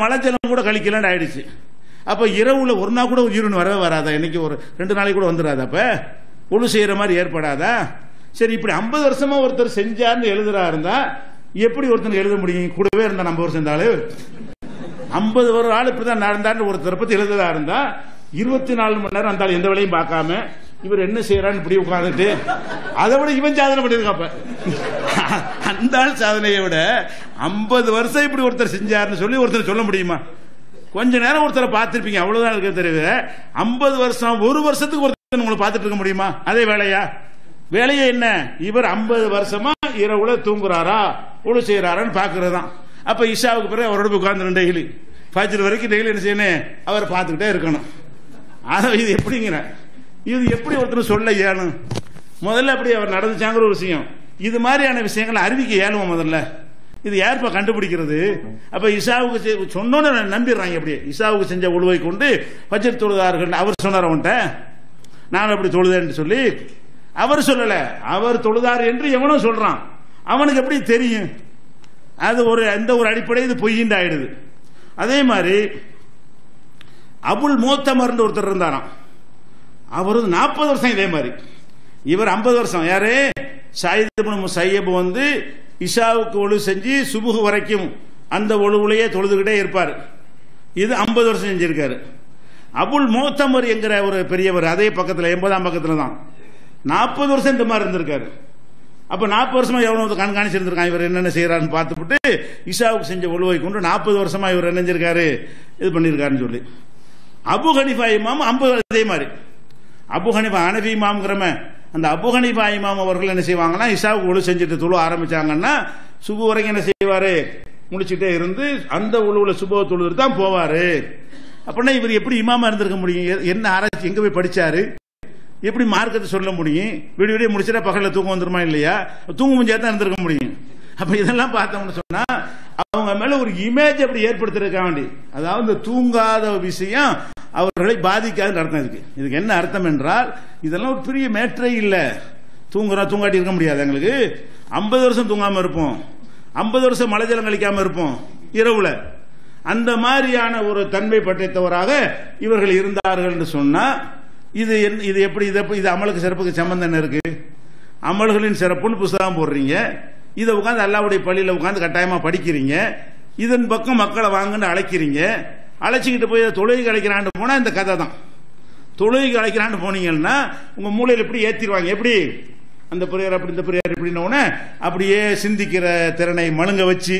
மலைஜலம் கூட கழிக்கலன்னு ஆயிடுச்சு. அப்ப இரவுல ஒரு நாள் கூட யூரின் வரவே வராதா? இன்னைக்கு ஒரு 2 நாளைக்கு கூட வந்துடாதா? அப்ப ஒழு செய்யற மாதிரி ஏற்படாதா? சரி, இப்படி 50 வருஷமா ஒருத்தர் செஞ்சார்னு எழுதுறா இருந்தா எப்படி ஒருத்தர் எழுத முடியும்? கூடவே இருந்தா 50 வருஷம் இருந்தாலும் 50 ஒரு ஆள் இப்படிதான் நடந்தான்னு ஒருத்தரை பத்தி எழுதுறதா இருந்தா 24 மணி நேரம் அந்த எந்த வேலையும் பார்க்காம இவர் என்ன செய்யறான்னு இப்படி உட்காந்துட்டு அதை விட இவன் சாதனை பண்ணிருக்காப்ப. அந்த ஆள் சாதனையை விட 50 வருஷம் இப்படி ஒருத்தர் செஞ்சாருன்னு சொல்லி ஒருத்தர் சொல்ல முடியுமா? கொஞ்ச நேரம் ஒருத்தரை பார்த்திருப்பீங்க, அவ்வளவுதான் இருக்க தெரியுது. 50 வருஷம், ஒரு வருஷத்துக்கு ஒருத்தர் உங்களை பார்த்துட்டு இருக்க முடியுமா? அதே வேலையே என்ன? இவர் 50 வருஷமா இரவுல தூங்குறாரா ஒழு செய்யறாரான்னு பாக்குறது தான். அப்ப இஷாவுக்கு பிறகு அவரோட உட்கார்ந்து டெய்லி ஃபஜ்ர் வரைக்கும் டெய்லி என்ன செய்யணும்? அவரை பார்த்துக்கிட்டே இருக்கணும். இது எப்படிங்கிற இது எப்படி ஒருத்தர் சொல்ல இயலும்? முதல்ல அப்படி அவர் நடந்துச்சாங்கிற ஒரு விஷயம். இது மாதிரியான விஷயங்களை அறிவிக்க இயலுமா? முதல்ல இது யாருப்பா கண்டுபிடிக்கிறது? அப்ப இஷாவுக்கு சொன்னோன்னு நம்பிடுறாங்க. அப்படியே இஷாவுக்கு செஞ்ச ஒழுவை கொண்டு ஃபஜ்ர் தொழுதார்கள் அவர் சொன்னார். அவன்கிட்ட நான் அப்படி தொழுதேன்னு சொல்லி அவர் சொல்லல, அவர் தொழுதார் என்று எவனோ சொல்றான். அவனுக்கு எப்படி தெரியும்? அது எந்த ஒரு அடிப்படை இது பொய்யின்னு ஆயிடுது. அதே மாதிரி அபுல் மோத்தமர் ஒருத்தர் இருந்தாராம். அவர் 40 வருஷம் இதே மாதிரி. இவர் 50 வருஷம். யாரு? ஸயீத் இப்னு முஸய்யப் இஷாவுக்கு ஒழு செஞ்சு சுபுஹ் வரைக்கும் அந்த ஒழுவுலையே தொழுதுகிட்டே இருப்பார். இது 50 வருஷம் செஞ்சிருக்காரு. அபுல் மோத்தமர் என்கிற ஒரு பெரியவர் அதே பக்கத்தில் 80ஆம் பக்கத்தில் தான் 40 வருஷம் இந்த மாதிரி இருந்திருக்காரு. அப்ப 40 வருஷமா எவ்வளவு கண்காணிச்சு இருந்திருக்கான் இவர் என்னென்ன செய்யறாருன்னு பார்த்துட்டு இஷாவுக்கு செஞ்ச ஒழுவை கொண்டு 40 வருஷமா இவர் என்ன செஞ்சிருக்காரு, இது பண்ணிருக்காருன்னு சொல்லி. அபு ஹனீஃபா இமாம் 50 அதே மாதிரி. அபு ஹனீஃபா ஹனஃபி இமாம்ங்கிறம அந்த அபு ஹனீஃபா இமாம் அவர்கள் என்ன செய்வாங்கன்னா, இஷாவுக்கு ஒழு செஞ்சுட்டு தொழு ஆரம்பிச்சாங்கன்னா சுபு வரைக்கும் என்ன செய்வாரு, முடிச்சுட்டே இருந்து அந்த ஒழுவுல சுப தொழுது தான் போவாரு. அப்படின்னா இவர் எப்படி இமாமா இருந்திருக்க முடியும்? என்ன ஆராய்ச்சி, எங்க போய் படிச்சாரு, எப்படி மார்க்கத்தை சொல்ல முடியும்? விடிய முடிச்சுட்டா பகல்ல தூக்கம் வந்துருமா இல்லையா? தூங்க முடிஞ்சா தான் இருந்திருக்க முடியும். அப்ப இதெல்லாம் பார்த்தோம்னு சொன்னா அவங்க மேல ஒரு இமேஜ் அப்படி ஏற்படுத்திருக்க வேண்டி, அதாவது தூங்காத விஷயம் அவர்களை பாதிக்காதுன்னு அர்த்தம். இதுக்கு என்ன அர்த்தம் என்றால், இதெல்லாம் ஒரு பெரிய மேட்டரே இல்ல. தூங்காட்டி இருக்க முடியாது. எங்களுக்கு 50 வருஷம் தூங்காம இருப்போம், 50 வருஷம் மலைஜலம் கழிக்காம இருப்போம் இரவுல. அந்த மாதிரியான ஒரு தன்மை படைத்தவராக இவர்கள் இருந்தார்கள் என்று சொன்னா இது எப்படி இது அமலுக்கு சிறப்புக்கு சம்பந்தம் என்ன இருக்கு? அமல்களின் சிறப்புன்னு புத்தகம் போடுறீங்க, இதை உட்காந்து அல்லாஹ்வுடைய பள்ளியில உட்காந்து கட்டாயமா படிக்கிறீங்க, இதன் பக்கம் மக்களை வாங்கன்னு அழைக்கிறீங்க. அழைச்சிக்கிட்டு போய் தொழுகை அழைக்கிறான்னு போனா இந்த கதை தான். தொழுகை அழைக்கிறான்னு போனீங்கன்னா உங்க மூளையில எப்படி ஏத்திடுவாங்க, எப்படி அந்த பிரியார் அப்படி இந்த பிரியார் இப்படின்னு அப்படியே சிந்திக்கிற திறனை மழுங்க வச்சு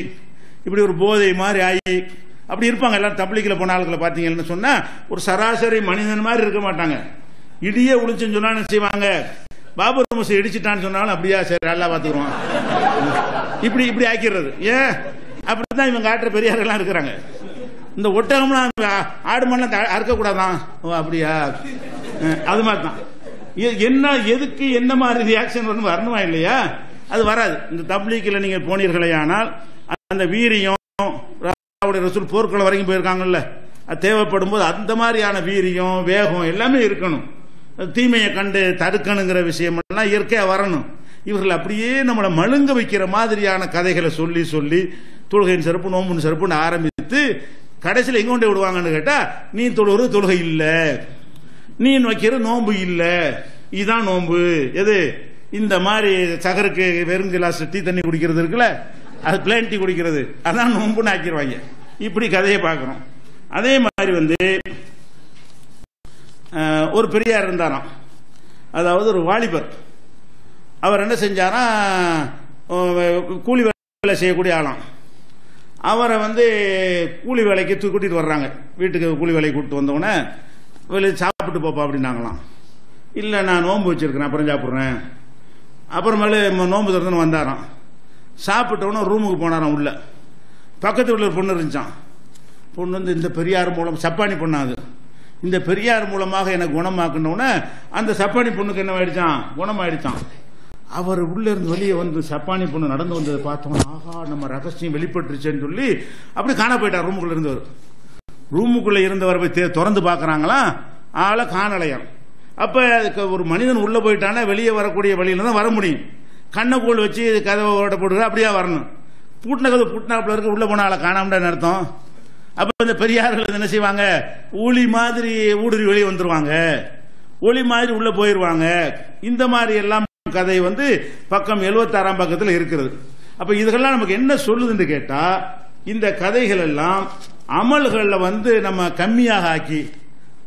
இப்படி ஒரு போதை மாதிரி ஆகி அப்படி இருப்பாங்க. எல்லாரும் தப்லீக்ல போன ஆளுகளை பாத்தீங்கன்னு சொன்னா ஒரு சராசரி மனிதன் மாதிரி இருக்க மாட்டாங்க. இடியே உடிச்சுன்னு சொன்னா என்ன செய்வாங்க, பாபர் மசூதி இடிச்சுட்டான்னு சொன்னாலும் அப்படியா சரி நல்லா பாத்துக்குவோம் இப்படி ஆக்கிறது. ஏன் அப்படித்தான் இவங்க காட்டுற பெரியாரெல்லாம் இருக்கிறாங்க. இந்த ஒட்டகம்லாம் ஆடு மண்ணை அறுக்கக்கூடாதான், அப்படியா அது மாதிரி தான். என்ன எதுக்கு என்ன மாதிரி ரியாக்ஷன் வரணுமா இல்லையா? அது வராது. இந்த தப்லீக்ல நீங்க போனீர்களே ஆனால் அந்த வீரியம் ரசூல் போர்க்களம் வரைக்கும் போயிருக்காங்கல்ல, அது தேவைப்படும் போது அந்த மாதிரியான வீரியம் வேகம் எல்லாமே இருக்கணும். தீமையை கண்டு தடுக்கணுங்கிற விஷயம் எல்லாம் இயற்கையா வரணும். இவர்கள் அப்படியே நம்மளை மழுங்க வைக்கிற மாதிரியான கதைகளை சொல்லி சொல்லி தொழுகையின் சிறப்பு நோம்பின் சிறப்புன்னு ஆரம்பித்து கடைசியில் எங்க கொண்டு விடுவாங்கன்னு கேட்டா, நீ தொழுகிற தொழுகை இல்ல, நீ வைக்கிற நோன்பு இல்ல, இதுதான் நோன்பு. எது? இந்த மாதிரி சகருக்கு வெறும் கிளாஸ் டீ தண்ணி குடிக்கிறது இருக்குல்ல, அது பிளேன் டீ குடிக்கிறது, அதான் நோன்புன்னு ஆக்கிடுவாங்க. இப்படி கதையை பார்க்கிறோம். அதே மாதிரி ஒரு பெரியார் இருந்தாராம், அதாவது ஒரு வாலிபர். அவர் என்ன செஞ்சாராம், கூலி வேலை செய்யக்கூடிய ஆளாம். அவரை கூலி வேலைக்கு கூட்டிட்டு வர்றாங்க. வீட்டுக்கு கூலி வேலைக்கு கூப்பிட்டு வந்தவொடனே வெளியே சாப்பிட்டு போப்பா அப்படின்னாங்களாம். இல்லை, நான் நோன்பு வச்சிருக்கிறேன், அப்புறம் சாப்பிட்றேன். அப்புறமேல நோன்பு திறந்துன்னு வந்தாராம். சாப்பிட்டவொன்னே ரூமுக்கு போனாராம். உள்ள பக்கத்து வீட்டில் ஒரு பொண்ணு இருந்துச்சான். பொண்ணு இந்த பெரியார் மூலம், சப்பானி பொண்ணாது, இந்த பெரியார் மூலமாக எனக்கு குணமாக்குனோடனே அந்த சப்பானி பொண்ணுக்கு என்ன ஆயிடுச்சான், குணமாயிடுச்சான். அவர் உள்ள இருந்து வெளியே சப்பானி பொண்ணு நடந்து வந்ததை பார்த்தோம். ஆஹா, நம்ம ரகசியம் வெளிப்பட்டுருச்சேன்னு சொல்லி அப்படி காண போயிட்டார். ரூமுக்குள்ள இருந்தவர். ரூமுக்குள்ள இருந்தவர் போய் திறந்து பாக்குறாங்களா, ஆளை காணலையாம். அப்ப ஒரு மனிதன் உள்ள போயிட்டானா வெளியே வரக்கூடிய வழியில தான் வர முடியும். கண்ணை வச்சு கதவை ஓட்ட போட்டு அப்படியா வரணும். பூட்டின கதவு பூட்டினாப்புல இருக்க, உள்ள போன ஆளை காணாமன்னு அர்த்தம். அப்ப இந்த பெரியார்கள் என்ன செய்வாங்க, ஒளி மாதிரி ஊடுருவி வெளியே வந்துருவாங்க, ஒளி மாதிரி உள்ள போயிருவாங்க. இந்த மாதிரி எல்லாம் கதை பக்கம் 76 பக்கத்தில் இருக்கிறது. அப்ப இதெல்லாம் நமக்கு என்ன சொல்லுதுன்னு கேட்டா, இந்த கதைகள் எல்லாம் அமல்கள்ல நம்ம கம்மியாக ஆக்கி,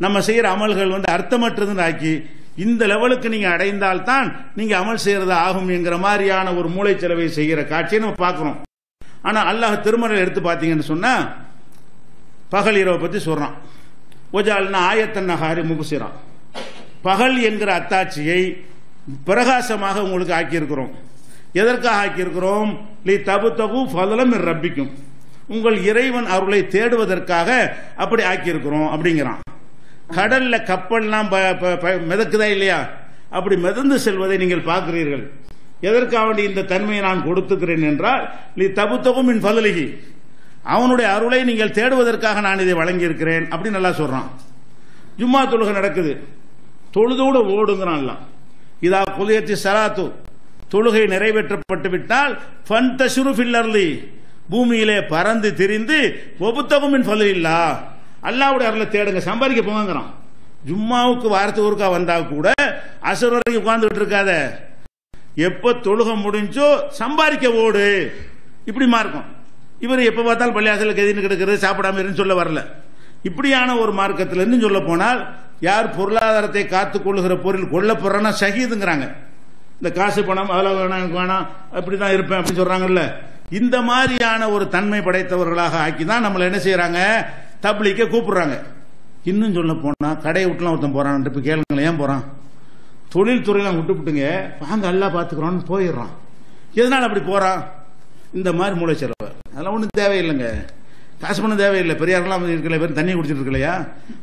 நம்ம செய்யற அமல்கள் அர்த்தமற்றதுன்னு ஆக்கி, இந்த லெவலுக்கு நீங்க அடைந்தால்தான் நீங்க அமல் செய்யறது ஆகும் என்கிற மாதிரியான ஒரு மூளைச்சலவை செய்கிற காட்சியை நம்ம பார்க்கிறோம். ஆனா அல்லாஹ் திருமறையில் எடுத்து பார்த்தீங்கன்னு சொன்னா, பகல் இரவை பத்தி சொல்றான். ஒஜால்னா ஆயத்தன் நஹாரி முபுசிரா, பகல் என்கிற அத்தாட்சியை பிரகாசமாக உங்களுக்கு ஆக்கியிருக்கிறோம். எதற்காக ஆக்கியிருக்கிறோம்? லி தபுதகு ஃபதலம் மிர் ரப்பிக்கும், உங்கள் இறைவன் அருளை தேடுவதற்காக அப்படி ஆக்கியிருக்கிறோம் அப்படிங்கிறான். கடல்ல கப்பல்லாம் மிதக்குதா இல்லையா? அப்படி மிதந்து செல்வதை நீங்கள் பார்க்கிறீர்கள். எதற்காக இந்த தன்மையை நான் கொடுத்துக்கிறேன் என்றால், லி தபுதகு மின் ஃபதலிஹி, அவனுடைய அருளை நீங்கள் தேடுவதற்காக நான் இதை வழங்கி இருக்கிறேன் அப்படின்னு நல்லா சொல்றான். ஜும்மா தொழுகை நடக்குது, தொழுதோடு ஓடுங்கிறான். இதா குதியத்தி சலாத்து, தொழுகை நிறைவேற்றப்பட்டு விட்டால் ஃபன்தஷிரு ஃபில் அர்லி, பூமியிலே பறந்து திரிந்து வபுத்தகும் மின் ஃபதலில்லா, அல்லாஹ்வுடைய அருளை தேடுங்க, சம்பாதிக்க போங்கிறான். ஜும்மாவுக்கு வாரத்துக்கு ஒருக்கா வந்தா கூட அசர் வரைக்கும் உட்கார்ந்துட்டு இருக்காத, எப்ப தொழுகை முடிஞ்சோ சம்பாதிக்க ஓடு, இப்படி மார்க்கம். இவர் எப்ப பார்த்தாலும் பள்ளியாசல கதின்னு கிடக்கிறது, சாப்பிடாம இருந்து சொல்ல வரல. இப்படியான ஒரு மார்க்கத்திலிருந்து சொல்ல போனால், யார் பொருளாதாரத்தை காத்துக் கொள்ளுகிற பொருள் கொல்லப்படுறனா ஷஹீதுங்கிறாங்க. இந்த காசு பணம் அதெல்லாம் வேணாம், எனக்கு வேணாம், அப்படிதான் இருப்பேன் அப்படின்னு சொல்றாங்கல்ல. இந்த மாதிரியான ஒரு தன்மை படைத்தவர்களாக ஆக்கிதான் நம்மளை என்ன செய்யறாங்க, தப்லீக்க கூப்பிடுறாங்க. இன்னும் சொல்ல போனா கடையை விட்டுலாம் ஒருத்தன் போறான், இப்ப கேளுங்களேன், ஏன் போறான்? தொழில் துறையெல்லாம் விட்டுங்க, வாங்க எல்லாம் பாத்துக்கிறோம்னு போயிடுறான். எதனால அப்படி போறான்? இந்த மாதிரி மூளை செலவு. அதெல்லாம் ஒன்றும் தேவையில்லைங்க, காசு பண்ண தேவையில்லை. பெரியாரெல்லாம் இருக்கல, பேர் தண்ணி குடிச்சிட்டு இருக்கலையா,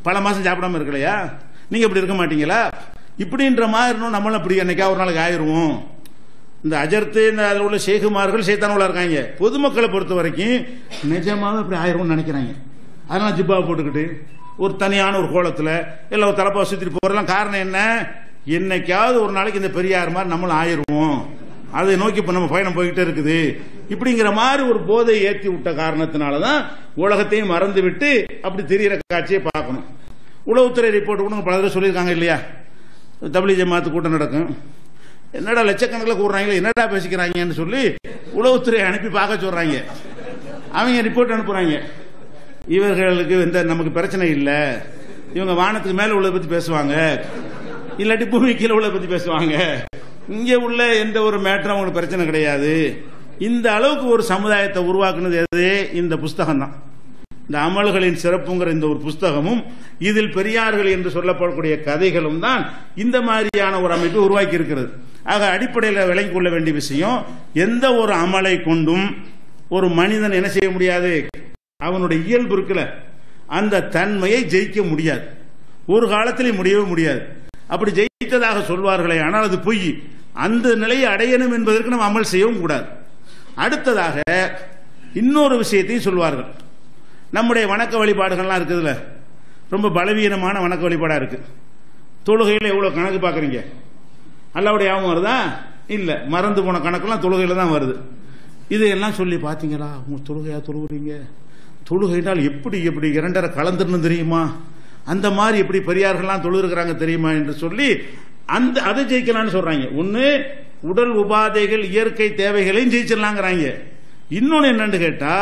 பல மாசம் சாப்பிடாம இருக்கலையா, நீங்க இப்படி இருக்க மாட்டீங்களா? இப்படின்ற மாதிரி நம்மளும் அப்படி என்னைக்கா ஒரு நாளைக்கு ஆயிடுவோம். இந்த அஜர்த்து, இந்த அதில் உள்ள ஷேகுமார்கள் சைத்தானவளா இருக்காங்க. பொதுமக்களை பொறுத்த வரைக்கும் நிஜமாக இப்படி ஆயிடும்னு நினைக்கிறாங்க. அதனால ஜிப்பாவை போட்டுக்கிட்டு ஒரு தனியான ஒரு கோலத்தில் எல்லாம் ஒரு தலப்பா சுத்திட்டு போறதெல்லாம் காரணம் என்ன? என்னைக்காவது ஒரு நாளைக்கு இந்த பெரியார் மாதிரி நம்மளும் ஆயிடுவோம், அதை நோக்கி இப்ப நம்ம பயணம் போய்கிட்டே இருக்குது. இப்படிங்கிற மாதிரி ஒரு போதை ஏற்றி விட்ட காரணத்தினாலதான் உலகத்தையும் மறந்து விட்டு அப்படி தெரிகிற காட்சியை பார்க்கணும். உளவுத்துறை ரிப்போர்ட் கூட பல தடவை சொல்லியிருக்காங்க இல்லையா, தப்லீக் ஜமாத் கூட்டம் நடக்கும், என்னடா லட்சக்கணக்கில் கூடுறாங்களே, என்னடா பேசிக்கிறாங்கன்னு சொல்லி உளவுத்துறை அனுப்பி பார்க்க சொல்றாங்க. அவங்க ரிப்போர்ட் அனுப்புறாங்க. இவர்களுக்கு நமக்கு பிரச்சனை இல்லை, இவங்க வானத்துக்கு மேல உள்ளதை பத்தி பேசுவாங்க, இல்லாட்டி பூமி கீழே உள்ளதை பத்தி பேசுவாங்க, இங்க உள்ள எந்த ஒரு மேட்டரும் அவங்களுக்கு பிரச்சனை கிடையாது. இந்த அளவுக்கு ஒரு சமுதாயத்தை உருவாக்குனது எது? இந்த புஸ்தகம் தான். இந்த அமல்களின் சிறப்புங்கிற இந்த ஒரு புஸ்தகமும் இதில் பெரியார்கள் என்று சொல்லப்படக்கூடிய கதைகளும் தான் இந்த மாதிரியான ஒரு அமைப்பு உருவாக்கி இருக்கிறது. ஆக அடிப்படையில் விளங்கிக் கொள்ள வேண்டிய விஷயம், எந்த ஒரு அமலை கொண்டும் ஒரு மனிதன் என்ன செய்ய முடியாது, அவனுடைய இயல்பு இருக்குல்ல அந்த தன்மையை ஜெயிக்க முடியாது, ஒரு காலத்திலே முடியவே முடியாது. அப்படி ஜெயித்ததாக சொல்வார்களே, ஆனால் அது பொய். அந்த நிலையை அடையணும் என்பதற்கு நம்ம அமல் செய்யவும் கூடாது. அடுத்ததாக இன்னொரு விஷயத்தையும் சொல்வார்கள். நம்முடைய வணக்க வழிபாடுகள்லாம் இருக்குதுல்ல, ரொம்ப பலவீனமான வணக்க வழிபாடா இருக்கு. தொழுகையில் எவ்வளவு கணக்கு பாக்குறீங்க? அல்லாஹ்வுடைய ஞாபகம் வருதா? இல்ல, மறந்து போன கணக்கெல்லாம் தொழுகையில தான் வருது. இதையெல்லாம் சொல்லி பாத்தீங்களா, உங்க தொழுகையா தொழுகிறீங்க, தொழுகைனால் எப்படி எப்படி இரண்டரை கலந்துன்னு தெரியுமா, அந்த மாதிரி எப்படி பெரியார்கள்லாம் தொழுகிறாங்க தெரியுமா என்று சொல்லி அதை ஜெயிக்கலாம்னு சொல்றாங்க. ஒன்னு உடல் உபாதைகள் இயற்கை தேவைகளையும் ஜெயிச்சிடலாங்கிறாங்க. இன்னொன்னு என்னன்னு கேட்டா